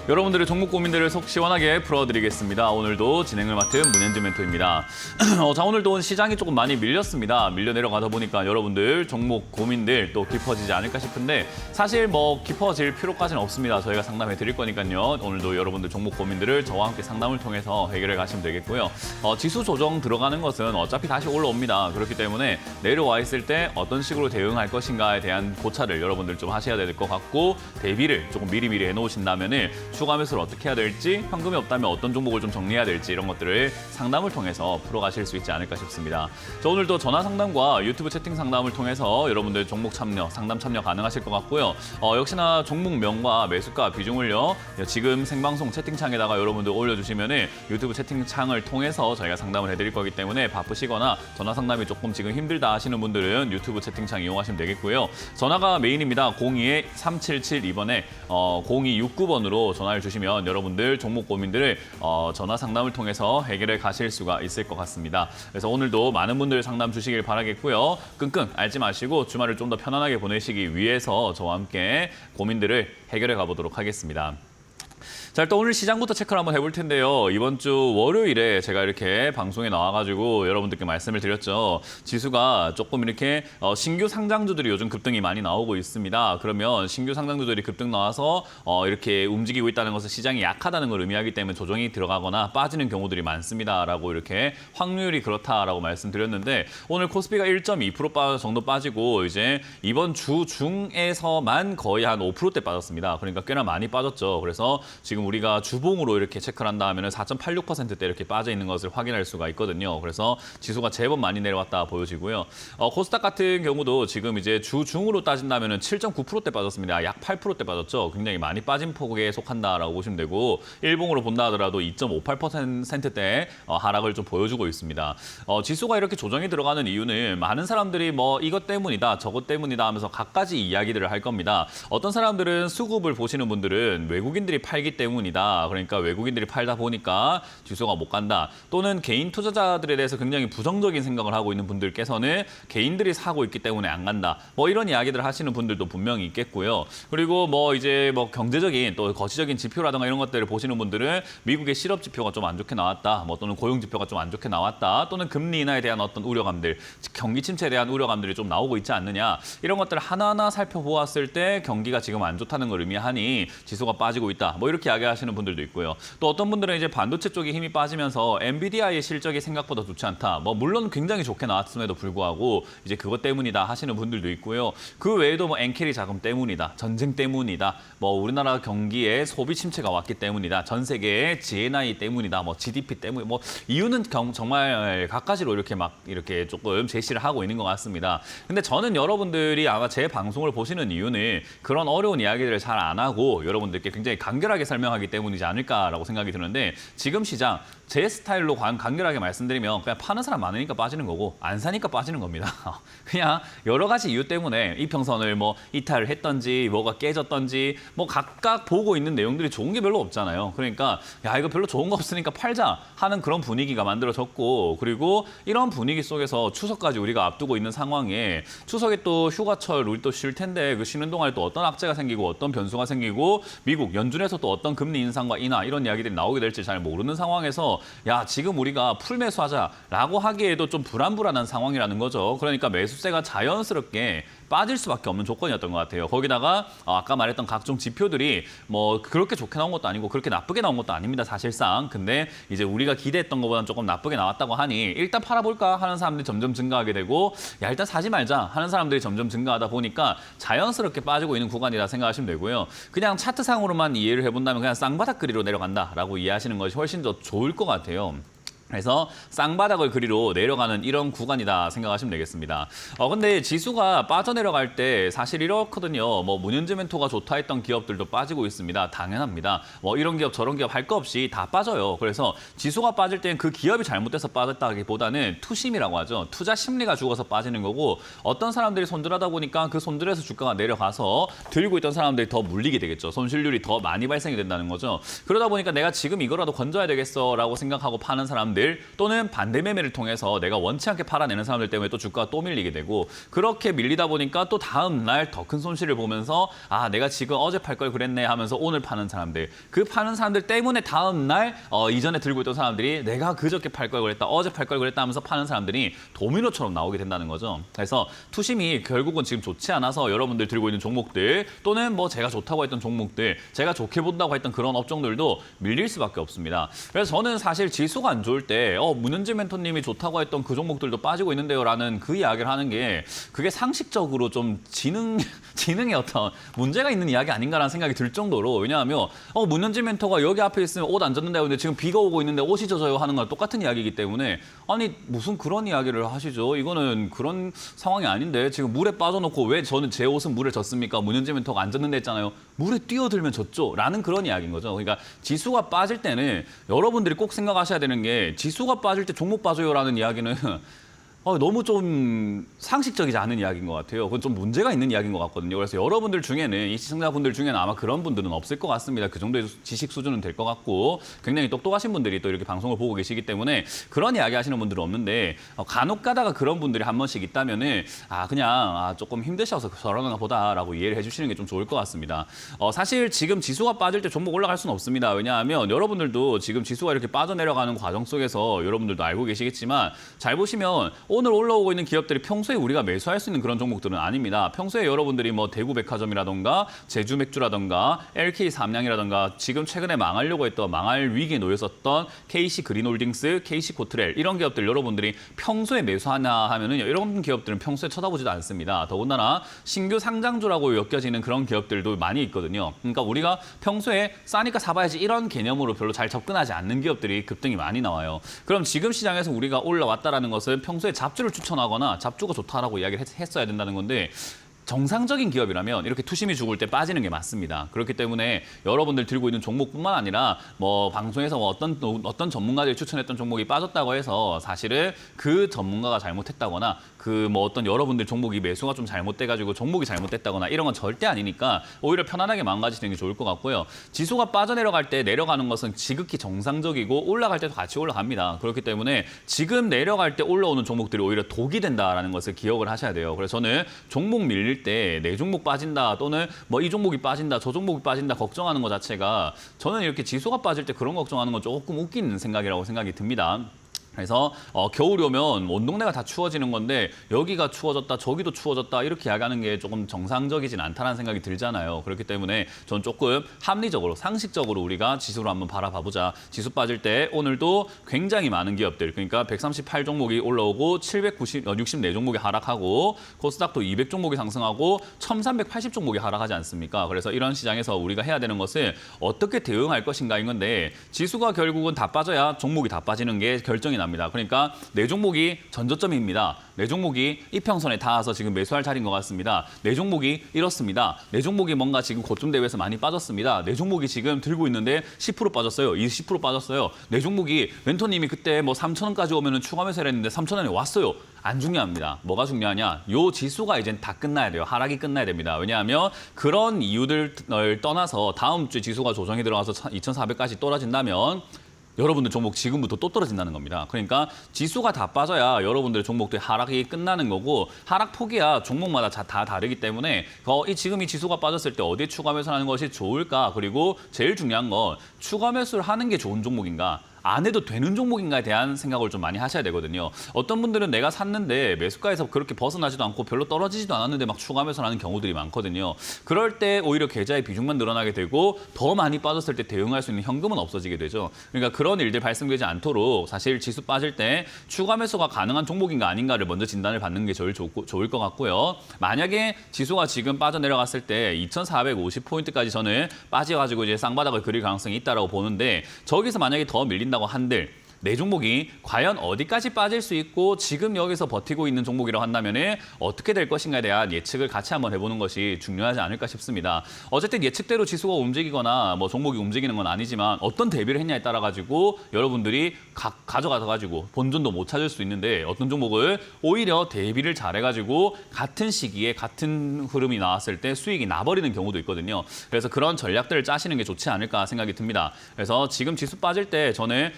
여러분들의 종목 고민들을 속 시원하게 풀어드리겠습니다. 오늘도 진행을 맡은 문현진 멘토입니다. 자, 오늘도 시장이 조금 많이 밀렸습니다. 밀려 내려가다 보니까 여러분들 종목 고민들 또 깊어지지 않을까 싶은데 사실 뭐 깊어질 필요까지는 없습니다. 저희가 상담해 드릴 거니까요. 오늘도 여러분들 종목 고민들을 저와 함께 상담을 통해서 해결해 가시면 되겠고요. 지수 조정 들어가는 것은 어차피 다시 올라옵니다. 그렇기 때문에 내려와 있을 때 어떤 식으로 대응할 것인가에 대한 고찰을 여러분들 좀 하셔야 될 것 같고 대비를 조금 미리미리 해놓으신다면 추가 매수를 어떻게 해야 될지, 현금이 없다면 어떤 종목을 좀 정리해야 될지 이런 것들을 상담을 통해서 풀어가실 수 있지 않을까 싶습니다. 자, 오늘도 전화 상담과 유튜브 채팅 상담을 통해서 여러분들 종목 참여, 상담 참여 가능하실 것 같고요. 역시나 종목명과 매수가 비중을요. 지금 생방송 채팅창에다가 여러분들 올려주시면 유튜브 채팅창을 통해서 저희가 상담을 해드릴 거기 때문에 바쁘시거나 전화 상담이 조금 지금 힘들다 하시는 분들은 유튜브 채팅창 이용하시면 되겠고요. 전화가 메인입니다. 02-3772번에 0269번으로 전화를 주시면 여러분들 종목 고민들을 전화 상담을 통해서 해결해 가실 수가 있을 것 같습니다. 그래서 오늘도 많은 분들 상담 주시길 바라겠고요. 끙끙 앓지 마시고 주말을 좀 더 편안하게 보내시기 위해서 저와 함께 고민들을 해결해 가보도록 하겠습니다. 자, 일단 오늘 시장부터 체크를 한번 해볼 텐데요. 이번 주 월요일에 제가 이렇게 방송에 나와가지고 여러분들께 말씀을 드렸죠. 지수가 조금 이렇게 신규 상장주들이 요즘 급등이 많이 나오고 있습니다. 그러면 신규 상장주들이 급등 나와서 이렇게 움직이고 있다는 것은 시장이 약하다는 걸 의미하기 때문에 조정이 들어가거나 빠지는 경우들이 많습니다라고 이렇게 확률이 그렇다라고 말씀드렸는데 오늘 코스피가 1.2% 정도 빠지고 이제 이번 주 중에서만 거의 한 5%대 빠졌습니다. 그러니까 꽤나 많이 빠졌죠. 그래서 지금 우리가 주봉으로 이렇게 체크를 한다 하면 4.86%대 이렇게 빠져 있는 것을 확인할 수가 있거든요. 그래서 지수가 제법 많이 내려왔다 보여지고요. 코스닥 같은 경우도 지금 이제 주중으로 따진다면 7.9%대 빠졌습니다. 약 8%대 빠졌죠. 굉장히 많이 빠진 폭에 속한다라고 보시면 되고 일봉으로 본다 하더라도 2.58%대 하락을 좀 보여주고 있습니다. 지수가 이렇게 조정이 들어가는 이유는 많은 사람들이 뭐 이것 때문이다, 저것 때문이다 하면서 갖가지 이야기들을 할 겁니다. 어떤 사람들은 수급을 보시는 분들은 외국인들이 팔기 때문이다. 그러니까 외국인들이 팔다 보니까 지수가 못 간다. 또는 개인 투자자들에 대해서 굉장히 부정적인 생각을 하고 있는 분들께서는 개인들이 사고 있기 때문에 안 간다. 뭐 이런 이야기들을 하시는 분들도 분명히 있겠고요. 그리고 뭐 이제 뭐 경제적인 또 거시적인 지표라든가 이런 것들을 보시는 분들은 미국의 실업 지표가 좀 안 좋게 나왔다. 뭐 또는 고용 지표가 좀 안 좋게 나왔다. 또는 금리 인하에 대한 어떤 우려감들, 경기 침체에 대한 우려감들이 좀 나오고 있지 않느냐. 이런 것들을 하나하나 살펴보았을 때 경기가 지금 안 좋다는 걸 의미하니 지수가 빠지고 있다. 뭐 이렇게 이야기하시는 분들도 있고요. 또 어떤 분들은 이제 반도체 쪽에 힘이 빠지면서 엔비디아의 실적이 생각보다 좋지 않다. 뭐 물론 굉장히 좋게 나왔음에도 불구하고 이제 그것 때문이다 하시는 분들도 있고요. 그 외에도 뭐 엔캐리 자금 때문이다. 전쟁 때문이다. 뭐 우리나라 경기에 소비 침체가 왔기 때문이다. 전 세계의 GNI 때문이다. 뭐 GDP 때문에 뭐 이유는 정말 갖가지로 이렇게 막 이렇게 조금 제시를 하고 있는 것 같습니다. 근데 저는 여러분들이 아마 제 방송을 보시는 이유는 그런 어려운 이야기들을 잘 안 하고 여러분들께 굉장히 간결하게 설명하기 때문이지 않을까라고 생각이 드는데 지금 시장 제 스타일로 간결하게 말씀드리면 그냥 파는 사람 많으니까 빠지는 거고 안 사니까 빠지는 겁니다. 그냥 여러 가지 이유 때문에 이평선을 뭐 이탈을 했던지 뭐가 깨졌던지 뭐 각각 보고 있는 내용들이 좋은 게 별로 없잖아요. 그러니까 야 이거 별로 좋은 거 없으니까 팔자 하는 그런 분위기가 만들어졌고 그리고 이런 분위기 속에서 추석까지 우리가 앞두고 있는 상황에 추석에 또 휴가철 우리 또 쉴 텐데 그 쉬는 동안에 또 어떤 악재가 생기고 어떤 변수가 생기고 미국 연준에서 또 어떤 금리 인상과 인하 이런 이야기들이 나오게 될지 잘 모르는 상황에서 야 지금 우리가 풀매수하자라고 하기에도 좀 불안불안한 상황이라는 거죠. 그러니까 매수세가 자연스럽게 빠질 수밖에 없는 조건이었던 것 같아요. 거기다가 아까 말했던 각종 지표들이 뭐 그렇게 좋게 나온 것도 아니고 그렇게 나쁘게 나온 것도 아닙니다. 사실상. 근데 이제 우리가 기대했던 것보다는 조금 나쁘게 나왔다고 하니 일단 팔아볼까 하는 사람들이 점점 증가하게 되고 야 일단 사지 말자 하는 사람들이 점점 증가하다 보니까 자연스럽게 빠지고 있는 구간이라 생각하시면 되고요. 그냥 차트상으로만 이해를 해본다면 그냥 쌍바닥 그리로 내려간다라고 이해하시는 것이 훨씬 더 좋을 것 같아요. 그래서 쌍바닥을 그리로 내려가는 이런 구간이다 생각하시면 되겠습니다. 근데 지수가 빠져내려갈 때 사실 이렇거든요. 뭐 문현재 멘토가 좋다 했던 기업들도 빠지고 있습니다. 당연합니다. 뭐 이런 기업 저런 기업 할 거 없이 다 빠져요. 그래서 지수가 빠질 땐 그 기업이 잘못돼서 빠졌다기보다는 투심이라고 하죠. 투자 심리가 죽어서 빠지는 거고 어떤 사람들이 손절하다 보니까 그 손절에서 주가가 내려가서 들고 있던 사람들이 더 물리게 되겠죠. 손실률이 더 많이 발생이 된다는 거죠. 그러다 보니까 내가 지금 이거라도 건져야 되겠어라고 생각하고 파는 사람들 사람들 또는 반대 매매를 통해서 내가 원치 않게 팔아내는 사람들 때문에 또 주가가 또 밀리게 되고 그렇게 밀리다 보니까 또 다음 날 더 큰 손실을 보면서 아 내가 지금 어제 팔 걸 그랬네 하면서 오늘 파는 사람들 그 파는 사람들 때문에 다음 날 이전에 들고 있던 사람들이 내가 그저께 팔 걸 그랬다 어제 팔 걸 그랬다 하면서 파는 사람들이 도미노처럼 나오게 된다는 거죠. 그래서 투심이 결국은 지금 좋지 않아서 여러분들 들고 있는 종목들 또는 뭐 제가 좋다고 했던 종목들 제가 좋게 본다고 했던 그런 업종들도 밀릴 수밖에 없습니다. 그래서 저는 사실 지수가 안 좋을 때 문현지 멘토님이 좋다고 했던 그 종목들도 빠지고 있는데요 라는 그 이야기를 하는 게 그게 상식적으로 좀 지능에 어떤 문제가 있는 이야기 아닌가라는 생각이 들 정도로 왜냐하면 문현지 멘토가 여기 앞에 있으면 옷 안 젖는다고 근데 지금 비가 오고 있는데 옷이 젖어요 하는 거랑 똑같은 이야기이기 때문에 아니 무슨 그런 이야기를 하시죠. 이거는 그런 상황이 아닌데 지금 물에 빠져놓고 왜 저는 제 옷은 물에 젖습니까? 문현지 멘토가 안 젖는다 했잖아요. 물에 뛰어들면 젖죠. 라는 그런 이야기인 거죠. 그러니까 지수가 빠질 때는 여러분들이 꼭 생각하셔야 되는 게 지수가 빠질 때 종목 빠져요라는 이야기는 너무 좀 상식적이지 않은 이야기인 것 같아요. 그건 좀 문제가 있는 이야기인 것 같거든요. 그래서 여러분들 중에는 이 시청자분들 중에는 아마 그런 분들은 없을 것 같습니다. 그 정도의 지식 수준은 될 것 같고 굉장히 똑똑하신 분들이 또 이렇게 방송을 보고 계시기 때문에 그런 이야기 하시는 분들은 없는데 간혹 가다가 그런 분들이 한 번씩 있다면은 그냥 조금 힘드셔서 저러는가 보다라고 이해를 해주시는 게 좀 좋을 것 같습니다. 사실 지금 지수가 빠질 때 종목 올라갈 수는 없습니다. 왜냐하면 여러분들도 지금 지수가 이렇게 빠져내려가는 과정 속에서 여러분들도 알고 계시겠지만 잘 보시면 오늘 올라오고 있는 기업들이 평소에 우리가 매수할 수 있는 그런 종목들은 아닙니다. 평소에 여러분들이 뭐 대구백화점이라던가 제주맥주라던가 LK 삼양이라던가 지금 최근에 망하려고 했던 망할 위기에 놓였었던 KC 그린홀딩스, KC 코트렐 이런 기업들 여러분들이 평소에 매수하나 하면은 이런 기업들은 평소에 쳐다보지도 않습니다. 더군다나 신규 상장주라고 엮여지는 그런 기업들도 많이 있거든요. 그러니까 우리가 평소에 싸니까 사봐야지 이런 개념으로 별로 잘 접근하지 않는 기업들이 급등이 많이 나와요. 그럼 지금 시장에서 우리가 올라왔다라는 것은 평소에 잡주를 추천하거나 잡주가 좋다라고 이야기를 했어야 된다는 건데 정상적인 기업이라면 이렇게 투심이 죽을 때 빠지는 게 맞습니다. 그렇기 때문에 여러분들 들고 있는 종목뿐만 아니라 뭐 방송에서 어떤 전문가들이 추천했던 종목이 빠졌다고 해서 사실은 그 전문가가 잘못했다거나 그 뭐 어떤 여러분들 종목이 매수가 좀 잘못돼가지고 종목이 잘못됐다거나 이런 건 절대 아니니까 오히려 편안하게 마음가지시는 게 좋을 것 같고요. 지수가 빠져내려갈 때 내려가는 것은 지극히 정상적이고 올라갈 때도 같이 올라갑니다. 그렇기 때문에 지금 내려갈 때 올라오는 종목들이 오히려 독이 된다라는 것을 기억을 하셔야 돼요. 그래서 저는 종목 밀릴 때 내 종목 빠진다 또는 뭐 이 종목이 빠진다 저 종목이 빠진다 걱정하는 것 자체가 저는 이렇게 지수가 빠질 때 그런 걱정하는 건 조금 웃기는 생각이라고 생각이 듭니다. 그래서 겨울이 오면 온 동네가 다 추워지는 건데 여기가 추워졌다 저기도 추워졌다 이렇게 이야기하는 게 조금 정상적이진 않다는 생각이 들잖아요. 그렇기 때문에 전 조금 합리적으로 상식적으로 우리가 지수로 한번 바라봐보자. 지수 빠질 때 오늘도 굉장히 많은 기업들 그러니까 138 종목이 올라오고 64 종목이 하락하고 코스닥도 200 종목이 상승하고 1380 종목이 하락하지 않습니까? 그래서 이런 시장에서 우리가 해야 되는 것은 어떻게 대응할 것인가인 건데 지수가 결국은 다 빠져야 종목이 다 빠지는 게 결정이 납니다. 그러니까 내 종목이 전저점입니다. 내 종목이 이평선에 닿아서 지금 매수할 자리인 것 같습니다. 내 종목이 이렇습니다. 내 종목이 뭔가 지금 고점 대비해서 많이 빠졌습니다. 내 종목이 지금 들고 있는데 10% 빠졌어요. 20% 빠졌어요. 내 종목이 멘토님이 그때 뭐 3,000원까지 오면은 추가 매수를 했는데 3,000원에 왔어요. 안 중요합니다. 뭐가 중요하냐? 요 지수가 이제 다 끝나야 돼요. 하락이 끝나야 됩니다. 왜냐하면 그런 이유들을 떠나서 다음 주에 지수가 조정이 들어가서 2,400까지 떨어진다면 여러분들 종목 지금부터 또 떨어진다는 겁니다. 그러니까 지수가 다 빠져야 여러분들의 종목들의 하락이 끝나는 거고 하락 폭이야 종목마다 다 다르기 때문에 지금 이 지수가 빠졌을 때 어디에 추가 매수를 하는 것이 좋을까? 그리고 제일 중요한 건 추가 매수를 하는 게 좋은 종목인가? 안 해도 되는 종목인가에 대한 생각을 좀 많이 하셔야 되거든요. 어떤 분들은 내가 샀는데 매수가에서 그렇게 벗어나지도 않고 별로 떨어지지도 않았는데 막 추가 매수를 하는 경우들이 많거든요. 그럴 때 오히려 계좌의 비중만 늘어나게 되고 더 많이 빠졌을 때 대응할 수 있는 현금은 없어지게 되죠. 그러니까 그런 일들 발생되지 않도록 사실 지수 빠질 때 추가 매수가 가능한 종목인가 아닌가를 먼저 진단을 받는 게 제일 좋을 것 같고요. 만약에 지수가 지금 빠져내려갔을 때 2,450포인트까지 저는 빠져가지고 이제 쌍바닥을 그릴 가능성이 있다고 보는데 저기서 만약에 더 밀린다고 한들 내 종목이 과연 어디까지 빠질 수 있고 지금 여기서 버티고 있는 종목이라고 한다면 어떻게 될 것인가에 대한 예측을 같이 한번 해보는 것이 중요하지 않을까 싶습니다. 어쨌든 예측대로 지수가 움직이거나 뭐 종목이 움직이는 건 아니지만 어떤 대비를 했냐에 따라 가지고 여러분들이 가져가서 가지고 본전도 못 찾을 수 있는데 어떤 종목을 오히려 대비를 잘해가지고 같은 시기에 같은 흐름이 나왔을 때 수익이 나버리는 경우도 있거든요. 그래서 그런 전략들을 짜시는 게 좋지 않을까 생각이 듭니다. 그래서 지금 지수 빠질 때 저는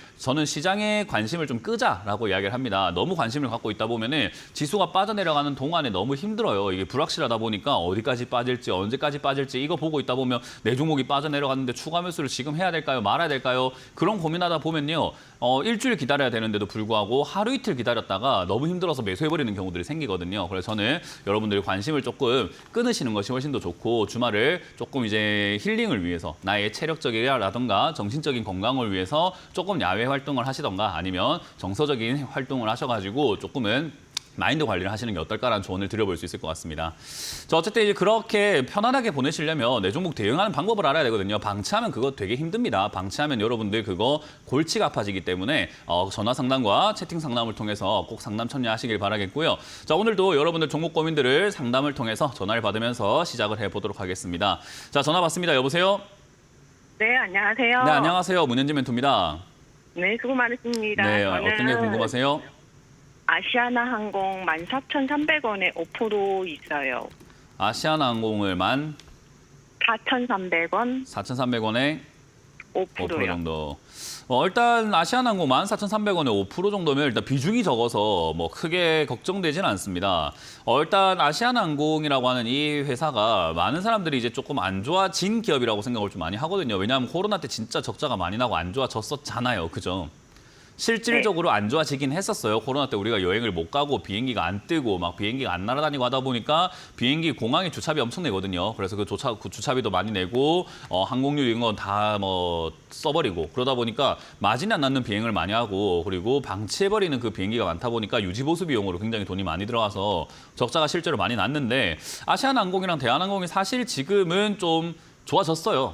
시장이 시장에 관심을 좀 끄자라고 이야기를 합니다. 너무 관심을 갖고 있다 보면은 지수가 빠져내려가는 동안에 너무 힘들어요. 이게 불확실하다 보니까 어디까지 빠질지 언제까지 빠질지 이거 보고 있다 보면 내 종목이 빠져내려갔는데 추가 매수를 지금 해야 될까요? 말아야 될까요? 그런 고민하다 보면요. 일주일 기다려야 되는데도 불구하고 하루 이틀 기다렸다가 너무 힘들어서 매수해버리는 경우들이 생기거든요. 그래서 저는 여러분들이 관심을 조금 끊으시는 것이 훨씬 더 좋고 주말을 조금 이제 힐링을 위해서 나의 체력적이라던가 정신적인 건강을 위해서 조금 야외 활동을 하시던가 아니면 정서적인 활동을 하셔가지고 조금은 마인드 관리를 하시는 게 어떨까라는 조언을 드려볼 수 있을 것 같습니다. 자, 어쨌든 이제 그렇게 편안하게 보내시려면 내 종목 대응하는 방법을 알아야 되거든요. 방치하면 그거 되게 힘듭니다. 방치하면 여러분들 그거 골치가 아파지기 때문에 전화 상담과 채팅 상담을 통해서 꼭 상담 참여하시길 바라겠고요. 자, 오늘도 여러분들 종목 고민들을 상담을 통해서 전화를 받으면서 시작을 해보도록 하겠습니다. 자, 전화 받습니다. 여보세요? 네, 안녕하세요. 네, 안녕하세요. 문현진 멘토입니다. 네, 수고 많으십니다. 네, 저는 어떤 게 궁금하세요? 아시아나항공 14,300원에 5% 있어요. 아시아나항공을 4,300원, 14,300원에 5% 5%요. 정도. 일단 아시아나항공 14,300원에 5% 정도면 일단 비중이 적어서 뭐 크게 걱정되지는 않습니다. 일단 아시아나항공이라고 하는 이 회사가 많은 사람들이 이제 조금 안 좋아진 기업이라고 생각을 좀 많이 하거든요. 왜냐하면 코로나 때 진짜 적자가 많이 나고 안 좋아졌었잖아요. 그죠? 실질적으로 안 좋아지긴 했었어요. 코로나 때 우리가 여행을 못 가고 비행기가 안 뜨고 막 비행기가 안 날아다니고 하다 보니까 비행기 공항에 주차비 엄청 내거든요. 그래서 그 주차비도 많이 내고 항공료 이런 건 다 뭐 써버리고 그러다 보니까 마진이 안 남는 비행을 많이 하고 그리고 방치해버리는 그 비행기가 많다 보니까 유지보수 비용으로 굉장히 돈이 많이 들어가서 적자가 실제로 많이 났는데 아시아나항공이랑 대한항공이 사실 지금은 좀 좋아졌어요.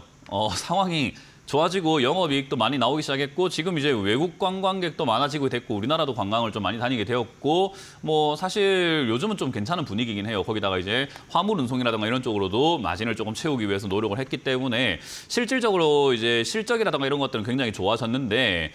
상황이 좋아지고 영업이익도 많이 나오기 시작했고 지금 이제 외국 관광객도 많아지고 됐고 우리나라도 관광을 좀 많이 다니게 되었고 뭐 사실 요즘은 좀 괜찮은 분위기긴 해요. 거기다가 이제 화물 운송이라든가 이런 쪽으로도 마진을 조금 채우기 위해서 노력을 했기 때문에 실질적으로 이제 실적이라든가 이런 것들은 굉장히 좋아졌는데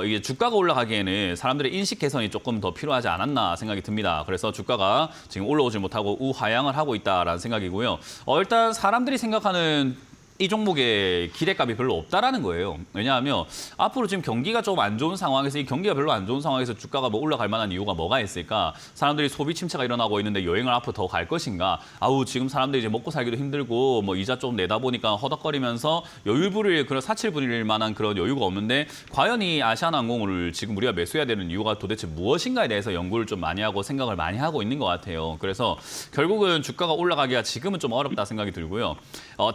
이게 주가가 올라가기에는 사람들의 인식 개선이 조금 더 필요하지 않았나 생각이 듭니다. 그래서 주가가 지금 올라오지 못하고 우하향을 하고 있다라는 생각이고요. 일단 사람들이 생각하는 이 종목에 기대값이 별로 없다라는 거예요. 왜냐하면 앞으로 지금 경기가 좀 안 좋은 상황에서 이 경기가 별로 안 좋은 상황에서 주가가 뭐 올라갈 만한 이유가 뭐가 있을까? 사람들이 소비 침체가 일어나고 있는데 여행을 앞으로 더 갈 것인가? 지금 사람들이 이제 먹고 살기도 힘들고 뭐 이자 좀 내다 보니까 허덕거리면서 여유 부릴 그런 사칠 부릴 만한 그런 여유가 없는데 과연 이 아시아나항공을 지금 우리가 매수해야 되는 이유가 도대체 무엇인가에 대해서 연구를 좀 많이 하고 생각을 많이 하고 있는 것 같아요. 그래서 결국은 주가가 올라가기가 지금은 좀 어렵다 생각이 들고요.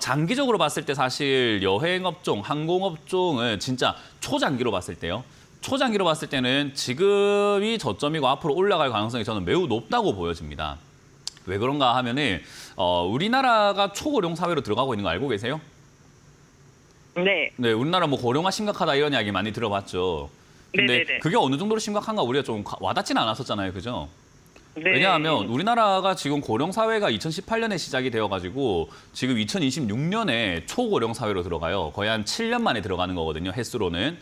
장기적으로 봤을 때 사실 여행업종, 항공업종은 진짜 초장기로 봤을 때요. 초장기로 봤을 때는 지금이 저점이고 앞으로 올라갈 가능성이 저는 매우 높다고 보여집니다. 왜 그런가 하면은 우리나라가 초고령 사회로 들어가고 있는 거 알고 계세요? 네. 네, 우리나라 뭐 고령화 심각하다 이런 이야기 많이 들어봤죠. 근데 네네네. 그게 어느 정도로 심각한가 우리가 좀 와닿지는 않았었잖아요. 그죠? 네. 왜냐하면 우리나라가 지금 고령 사회가 2018년에 시작이 되어가지고 지금 2026년에 초고령 사회로 들어가요. 거의 한 7년 만에 들어가는 거거든요. 횟수로는.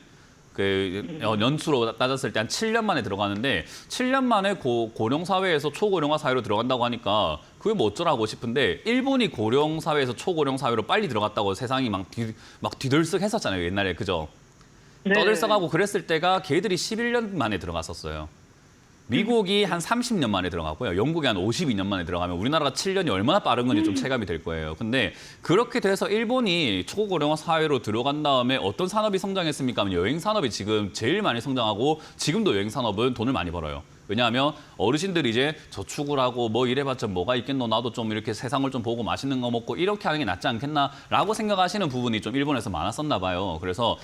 연수로 따졌을 때 한 7년 만에 들어가는데 7년 만에 고령 사회에서 초고령화 사회로 들어간다고 하니까 그게 뭐 어쩌라고 싶은데 일본이 고령 사회에서 초고령 사회로 빨리 들어갔다고 세상이 막 뒤들썩 했었잖아요. 옛날에. 그죠? 네. 떠들썩하고 그랬을 때가 걔들이 11년 만에 들어갔었어요. 미국이 한 30년 만에 들어가고요. 영국이 한 52년 만에 들어가면 우리나라가 7년이 얼마나 빠른 건지 좀 체감이 될 거예요. 근데 그렇게 돼서 일본이 초고령화 사회로 들어간 다음에 어떤 산업이 성장했습니까? 하면 여행 산업이 지금 제일 많이 성장하고 지금도 여행 산업은 돈을 많이 벌어요. 왜냐하면 어르신들이 이제 저축을 하고 뭐 이래봤자 뭐가 있겠노 나도 좀 이렇게 세상을 좀 보고 맛있는 거 먹고 이렇게 하는 게 낫지 않겠나라고 생각하시는 부분이 좀 일본에서 많았었나 봐요. 그래서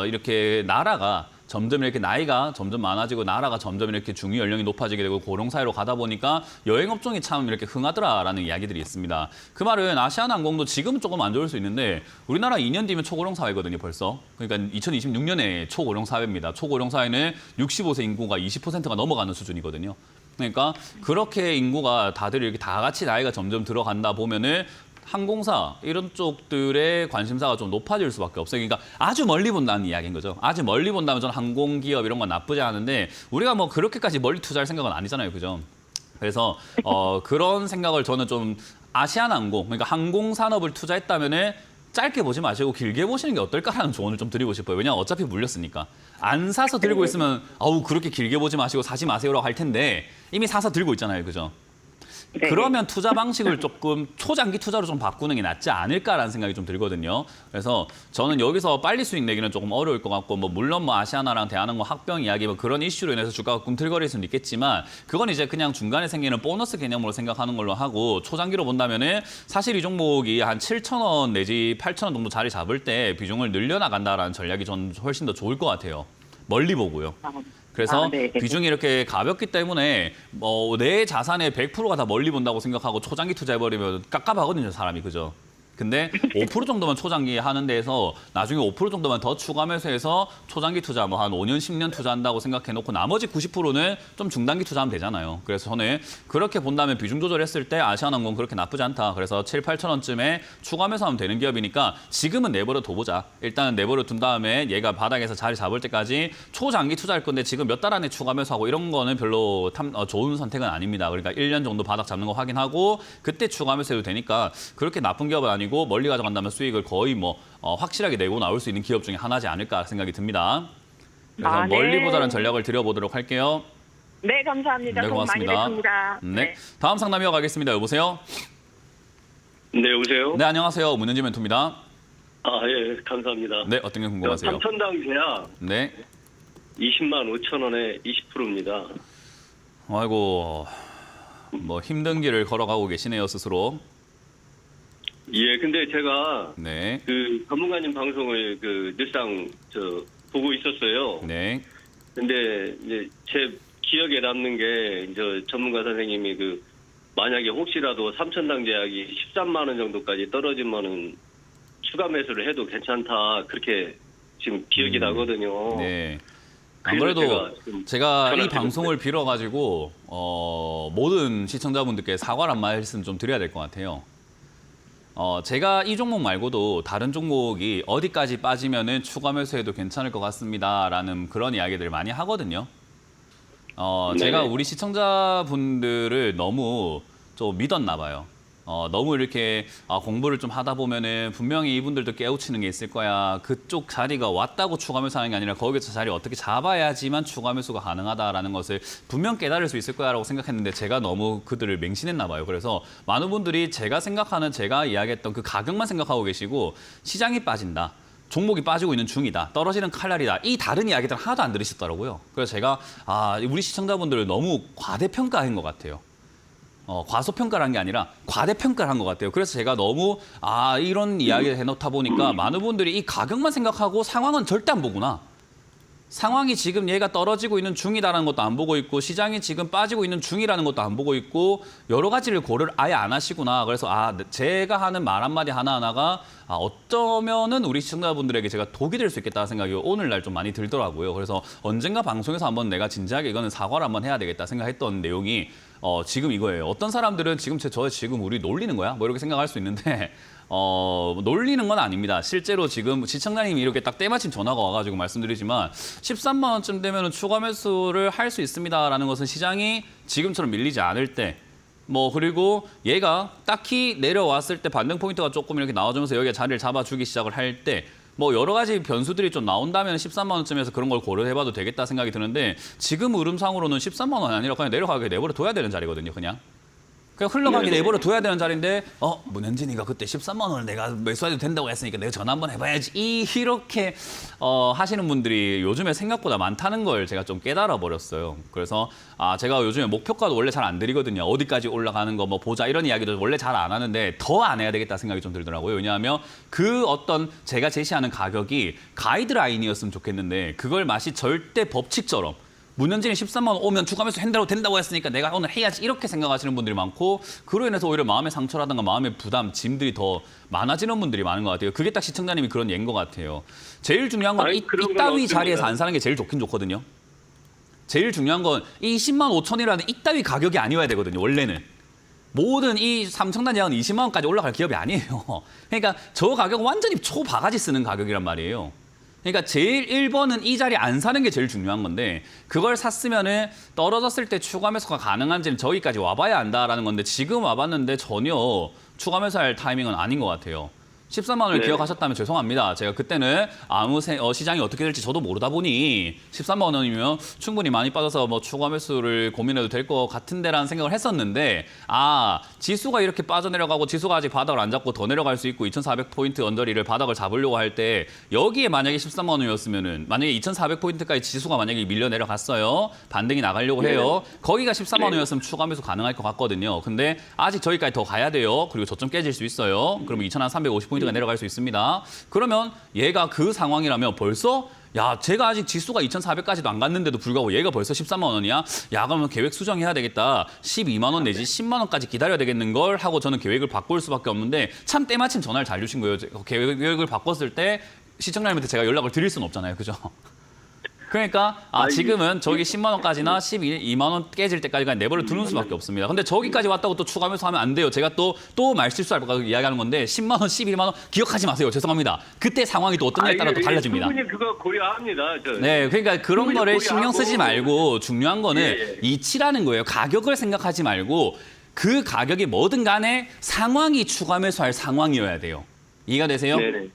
이렇게 나라가 점점 이렇게 나이가 점점 많아지고 나라가 점점 이렇게 중위 연령이 높아지게 되고 고령 사회로 가다 보니까 여행업종이 참 이렇게 흥하더라라는 이야기들이 있습니다. 그 말은 아시아나항공도 지금은 조금 안 좋을 수 있는데 우리나라 2년 뒤면 초고령 사회거든요, 벌써. 그러니까 2026년에 초고령 사회입니다. 초고령 사회는 65세 인구가 20%가 넘어가는 수준이거든요. 그러니까 그렇게 인구가 다들 이렇게 다 같이 나이가 점점 들어간다 보면은 항공사 이런 쪽들의 관심사가 좀 높아질 수밖에 없어요. 그러니까 아주 멀리 본다는 이야기인 거죠. 아주 멀리 본다면 저는 항공기업 이런 건 나쁘지 않은데 우리가 뭐 그렇게까지 멀리 투자할 생각은 아니잖아요. 그죠? 그래서 그런 생각을 저는 좀 아시아나항공, 그러니까 항공산업을 투자했다면은 짧게 보지 마시고 길게 보시는 게 어떨까라는 조언을 좀 드리고 싶어요. 왜냐하면 어차피 물렸으니까. 안 사서 들고 있으면 아우 그렇게 길게 보지 마시고 사지 마세요라고 할 텐데 이미 사서 들고 있잖아요. 그죠? 네. 그러면 투자 방식을 조금 초장기 투자로 좀 바꾸는 게 낫지 않을까라는 생각이 좀 들거든요. 그래서 저는 여기서 빨리 수익 내기는 조금 어려울 것 같고 물론 아시아나랑 대한항공 합병 이야기 그런 이슈로 인해서 주가가 꿈틀거릴 수는 있겠지만 그건 이제 그냥 중간에 생기는 보너스 개념으로 생각하는 걸로 하고 초장기로 본다면은 사실 이 종목이 한 7,000원 내지 8,000원 정도 자리 잡을 때 비중을 늘려나간다라는 전략이 전 훨씬 더 좋을 것 같아요. 멀리 보고요. 그래서 네. 비중이 이렇게 가볍기 때문에 내 자산의 100%가 다 멀리 본다고 생각하고 초장기 투자해버리면 깝깝하거든요, 사람이. 그죠? 근데 5% 정도만 초장기 하는 데에서 나중에 5% 정도만 더 추가 매수해서 초장기 투자 한 5년, 10년 투자한다고 생각해놓고 나머지 90%는 좀 중단기 투자하면 되잖아요. 그래서 저는 그렇게 본다면 비중 조절했을 때 아시아나항공 그렇게 나쁘지 않다. 그래서 7, 8천 원쯤에 추가 매수하면 되는 기업이니까 지금은 내버려 둬보자. 일단은 내버려 둔 다음에 얘가 바닥에서 자리 잡을 때까지 초장기 투자할 건데 지금 몇 달 안에 추가 매수하고 이런 거는 별로 좋은 선택은 아닙니다. 그러니까 1년 정도 바닥 잡는 거 확인하고 그때 추가 매수해도 되니까 그렇게 나쁜 기업은 아니고 멀리 가져간다면 수익을 거의 확실하게 내고 나올 수 있는 기업 중에 하나지 않을까 생각이 듭니다. 그래서 네. 멀리 보자는 전략을 드려보도록 할게요. 네, 감사합니다. 네, 도움 많이 고맙습니다. 됐습니다. 네. 다음 상담 이어가겠습니다. 여보세요? 네, 여보세요? 네, 안녕하세요. 문현지 멘토입니다. 예, 감사합니다. 네, 어떤 게 궁금하세요? 삼천당 제약 네. 20만 5천 원에 20%입니다. 아이고, 힘든 길을 걸어가고 계시네요, 스스로. 예, 근데 제가 네. 그 전문가님 방송을 늘상 보고 있었어요. 네. 근데 이제 제 기억에 남는 게 이제 전문가 선생님이 만약에 혹시라도 삼천당 제약이 13만 원 정도까지 떨어지면은 추가 매수를 해도 괜찮다. 그렇게 지금 기억이 나거든요. 네. 안 그래서 그래도 제가 이 전화드렸는데. 방송을 빌어가지고 모든 시청자분들께 사과란 말씀 좀 드려야 될 것 같아요. 제가 이 종목 말고도 다른 종목이 어디까지 빠지면은 추가 매수해도 괜찮을 것 같습니다라는 그런 이야기들을 많이 하거든요. 제가 우리 시청자분들을 너무 좀 믿었나 봐요. 너무 이렇게 공부를 좀 하다 보면은 분명히 이분들도 깨우치는 게 있을 거야. 그쪽 자리가 왔다고 추가 매수하는 게 아니라 거기서 자리 어떻게 잡아야지만 추가 매수가 가능하다라는 것을 분명 깨달을 수 있을 거야라고 생각했는데 제가 너무 그들을 맹신했나 봐요. 그래서 많은 분들이 제가 이야기했던 그 가격만 생각하고 계시고 시장이 빠진다. 종목이 빠지고 있는 중이다. 떨어지는 칼날이다. 이 다른 이야기들 하나도 안 들으시더라고요. 그래서 제가 우리 시청자분들을 너무 과대평가한 것 같아요. 과소평가를 게 아니라 과대평가를 한 것 같아요. 그래서 제가 너무 이런 이야기를 해놓다 보니까 많은 분들이 이 가격만 생각하고 상황은 절대 안 보구나. 상황이 지금 얘가 떨어지고 있는 중이다라는 것도 안 보고 있고 시장이 지금 빠지고 있는 중이라는 것도 안 보고 있고 여러 가지를 고려를 아예 안 하시구나. 그래서 제가 하는 말 한마디 하나하나가 어쩌면은 우리 시청자분들에게 제가 독이 될 수 있겠다는 생각이 오늘날 좀 많이 들더라고요. 그래서 언젠가 방송에서 한번 내가 진지하게 이거는 사과를 한번 해야 되겠다 생각했던 내용이 지금 이거예요. 어떤 사람들은 지금 지금 우리 놀리는 거야? 이렇게 생각할 수 있는데 놀리는 건 아닙니다. 실제로 지금 시청자님이 이렇게 딱 때마침 전화가 와가지고 말씀드리지만 13만 원쯤 되면 추가 매수를 할 수 있습니다라는 것은 시장이 지금처럼 밀리지 않을 때 그리고 얘가 딱히 내려왔을 때 반등 포인트가 조금 이렇게 나와주면서 여기에 자리를 잡아주기 시작을 할 때 여러 가지 변수들이 좀 나온다면 13만 원쯤에서 그런 걸 고려해봐도 되겠다 생각이 드는데 지금 흐름상으로는 13만 원이 아니라 그냥 내려가게 내버려 둬야 되는 자리거든요, 그냥 흘러가게 내버려 둬야 되는 자리인데 문현진이가 그때 13만 원을 내가 매수해도 된다고 했으니까 내가 전화 한번 해봐야지 이렇게 하시는 분들이 요즘에 생각보다 많다는 걸 제가 좀 깨달아 버렸어요. 그래서 제가 요즘에 목표가도 원래 잘 안 드리거든요. 어디까지 올라가는 거 보자 이런 이야기도 원래 잘 안 하는데 더 안 해야 되겠다 생각이 좀 들더라고요. 왜냐하면 그 어떤 제가 제시하는 가격이 가이드라인이었으면 좋겠는데 그걸 마치 절대 법칙처럼 문현진이 13만 원 오면 추가 매수 된다고 했으니까 내가 오늘 해야지 이렇게 생각하시는 분들이 많고 그로 인해서 오히려 마음의 상처라든가 마음의 부담, 짐들이 더 많아지는 분들이 많은 것 같아요. 그게 딱 시청자님이 그런 예인 것 같아요. 제일 중요한 건 이따위 자리에서 안 사는 게 제일 좋긴 좋거든요. 제일 중요한 건 이 10만 5천이라는 이따위 가격이 아니어야 되거든요. 원래는. 모든 이 삼성단 제약은 20만 원까지 올라갈 기업이 아니에요. 그러니까 저 가격은 완전히 초바가지 쓰는 가격이란 말이에요. 그러니까 제일 1번은 이 자리 안 사는 게 제일 중요한 건데 그걸 샀으면은 떨어졌을 때 추가 매수가 가능한지는 저기까지 와봐야 안다라는 건데 지금 와봤는데 전혀 추가 매수할 타이밍은 아닌 것 같아요. 13만 원을 네. 기억하셨다면 죄송합니다. 제가 그때는 시장이 어떻게 될지 저도 모르다 보니 13만 원이면 충분히 많이 빠져서 뭐 추가 매수를 고민해도 될 것 같은데라는 생각을 했었는데 지수가 이렇게 빠져내려가고 지수가 아직 바닥을 안 잡고 더 내려갈 수 있고 2,400포인트 언저리를 바닥을 잡으려고 할 때 여기에 만약에 13만 원이었으면은 만약에 2,400포인트까지 지수가 만약에 밀려 내려갔어요. 반등이 나가려고 해요. 거기가 13만 원이었으면 추가 매수 가능할 것 같거든요. 근데 아직 저기까지 더 가야 돼요. 그리고 저점 깨질 수 있어요. 그러면 2,350포인트가 내려갈 수 있습니다. 그러면 얘가 그 상황이라면 벌써 제가 아직 지수가 2,400까지도 안 갔는데도 불구하고 얘가 벌써 13만 원이야? 그러면 계획 수정해야 되겠다. 12만 원 내지 10만 원까지 기다려야 되겠는 걸 하고 저는 계획을 바꿀 수밖에 없는데 참 때마침 전화를 잘 주신 거예요. 계획을 바꿨을 때 시청자님한테 제가 연락을 드릴 수는 없잖아요. 그죠? 그러니까 지금은 저기 10만 원까지나 12만 원 깨질 때까지 그냥 내버려 두는 수밖에 없습니다. 근데 저기까지 왔다고 또 추가 매수하면 안 돼요. 제가 또 말 실수할까 이야기하는 건데 10만 원, 11만 원 기억하지 마세요. 죄송합니다. 그때 상황이 또 어떠냐에 따라 또 달라집니다. 충분히 그거 고려합니다. 네, 그러니까 그런 거를 신경 쓰지 말고 중요한 거는 예. 이치라는 거예요. 가격을 생각하지 말고 그 가격이 뭐든 간에 상황이 추가 매수할 상황이어야 돼요. 이해가 되세요? 네네.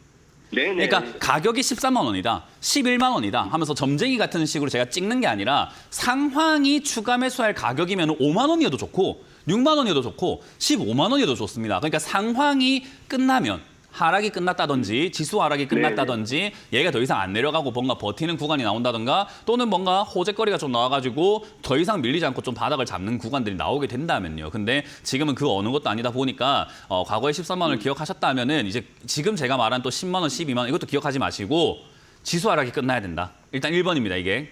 네네. 그러니까 가격이 13만 원이다, 11만 원이다 하면서 점쟁이 같은 식으로 제가 찍는 게 아니라 상황이 추가 매수할 가격이면 5만 원이어도 좋고 6만 원이어도 좋고 15만 원이어도 좋습니다. 그러니까 상황이 끝나면 하락이 끝났다든지 지수 하락이 끝났다든지 얘가 더 이상 안 내려가고 뭔가 버티는 구간이 나온다든가 또는 뭔가 호재거리가 좀 나와가지고 더 이상 밀리지 않고 좀 바닥을 잡는 구간들이 나오게 된다면요. 근데 지금은 그 어느 것도 아니다 보니까 과거에 13만 원을 기억하셨다면은 이제 지금 제가 말한 또 10만 원, 12만 원 이것도 기억하지 마시고 지수 하락이 끝나야 된다. 일단 1번입니다, 이게.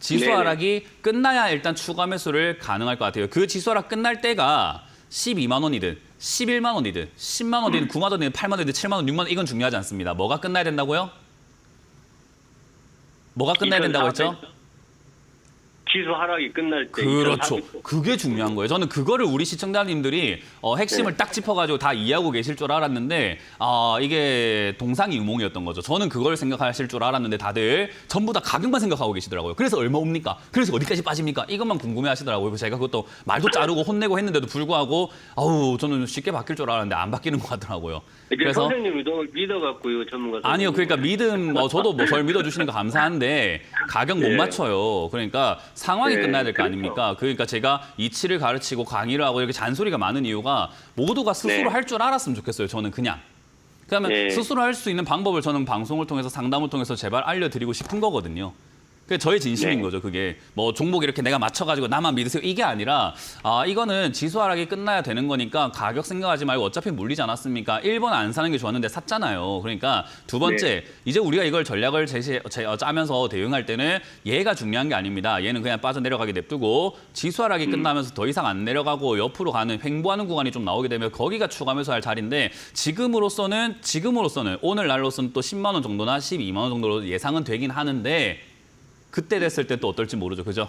지수 하락이 끝나야 일단 추가 매수를 가능할 것 같아요. 그 지수 하락 끝날 때가 12만 원이든 11만 원이든 10만 원이든 9만 원이든 8만 원이든 7만 원, 6만 원 이건 중요하지 않습니다. 뭐가 끝나야 된다고요? 뭐가 끝나야 된다고 했죠? 지수 하락이 끝날 때. 그렇죠. 그게 중요한 거예요. 저는 그거를 우리 시청자님들이 핵심을 딱 짚어가지고 다 이해하고 계실 줄 알았는데 이게 동상이몽이었던 거죠. 저는 그걸 생각하실 줄 알았는데 다들 전부 다 가격만 생각하고 계시더라고요. 그래서 얼마 옵니까? 그래서 어디까지 빠집니까? 이것만 궁금해하시더라고요. 그래서 제가 그것도 말도 자르고 혼내고 했는데도 불구하고 저는 쉽게 바뀔 줄 알았는데 안 바뀌는 것 같더라고요. 그래서 선생님 믿어갖고요, 전문가. 아니요, 그러니까 믿음, 저도 절 믿어주시는 거 감사한데 가격 못 맞춰요. 그러니까 상황이 끝나야 될 거 아닙니까? 그러니까 제가 이치를 가르치고 강의를 하고 이렇게 잔소리가 많은 이유가 모두가 스스로 할 줄 알았으면 좋겠어요. 저는 그냥. 그러면 스스로 할 수 있는 방법을 저는 방송을 통해서 상담을 통해서 제발 알려드리고 싶은 거거든요. 그게 저의 진심인 거죠. 그게 뭐 종목 이렇게 내가 맞춰가지고 나만 믿으세요 이게 아니라 이거는 지수 하락이 끝나야 되는 거니까 가격 생각하지 말고 어차피 물리지 않았습니까? 1번 안 사는 게 좋았는데 샀잖아요. 그러니까 두 번째 이제 우리가 이걸 전략을 짜면서 대응할 때는 얘가 중요한 게 아닙니다. 얘는 그냥 빠져내려가게 냅두고 지수 하락이 끝나면서 더 이상 안 내려가고 옆으로 가는 횡보하는 구간이 좀 나오게 되면 거기가 추가 매수할 자리인데 지금으로서는 오늘 날로서는 또 10만 원 정도나 12만 원 정도로 예상은 되긴 하는데 그때 됐을 때 또 어떨지 모르죠. 그죠?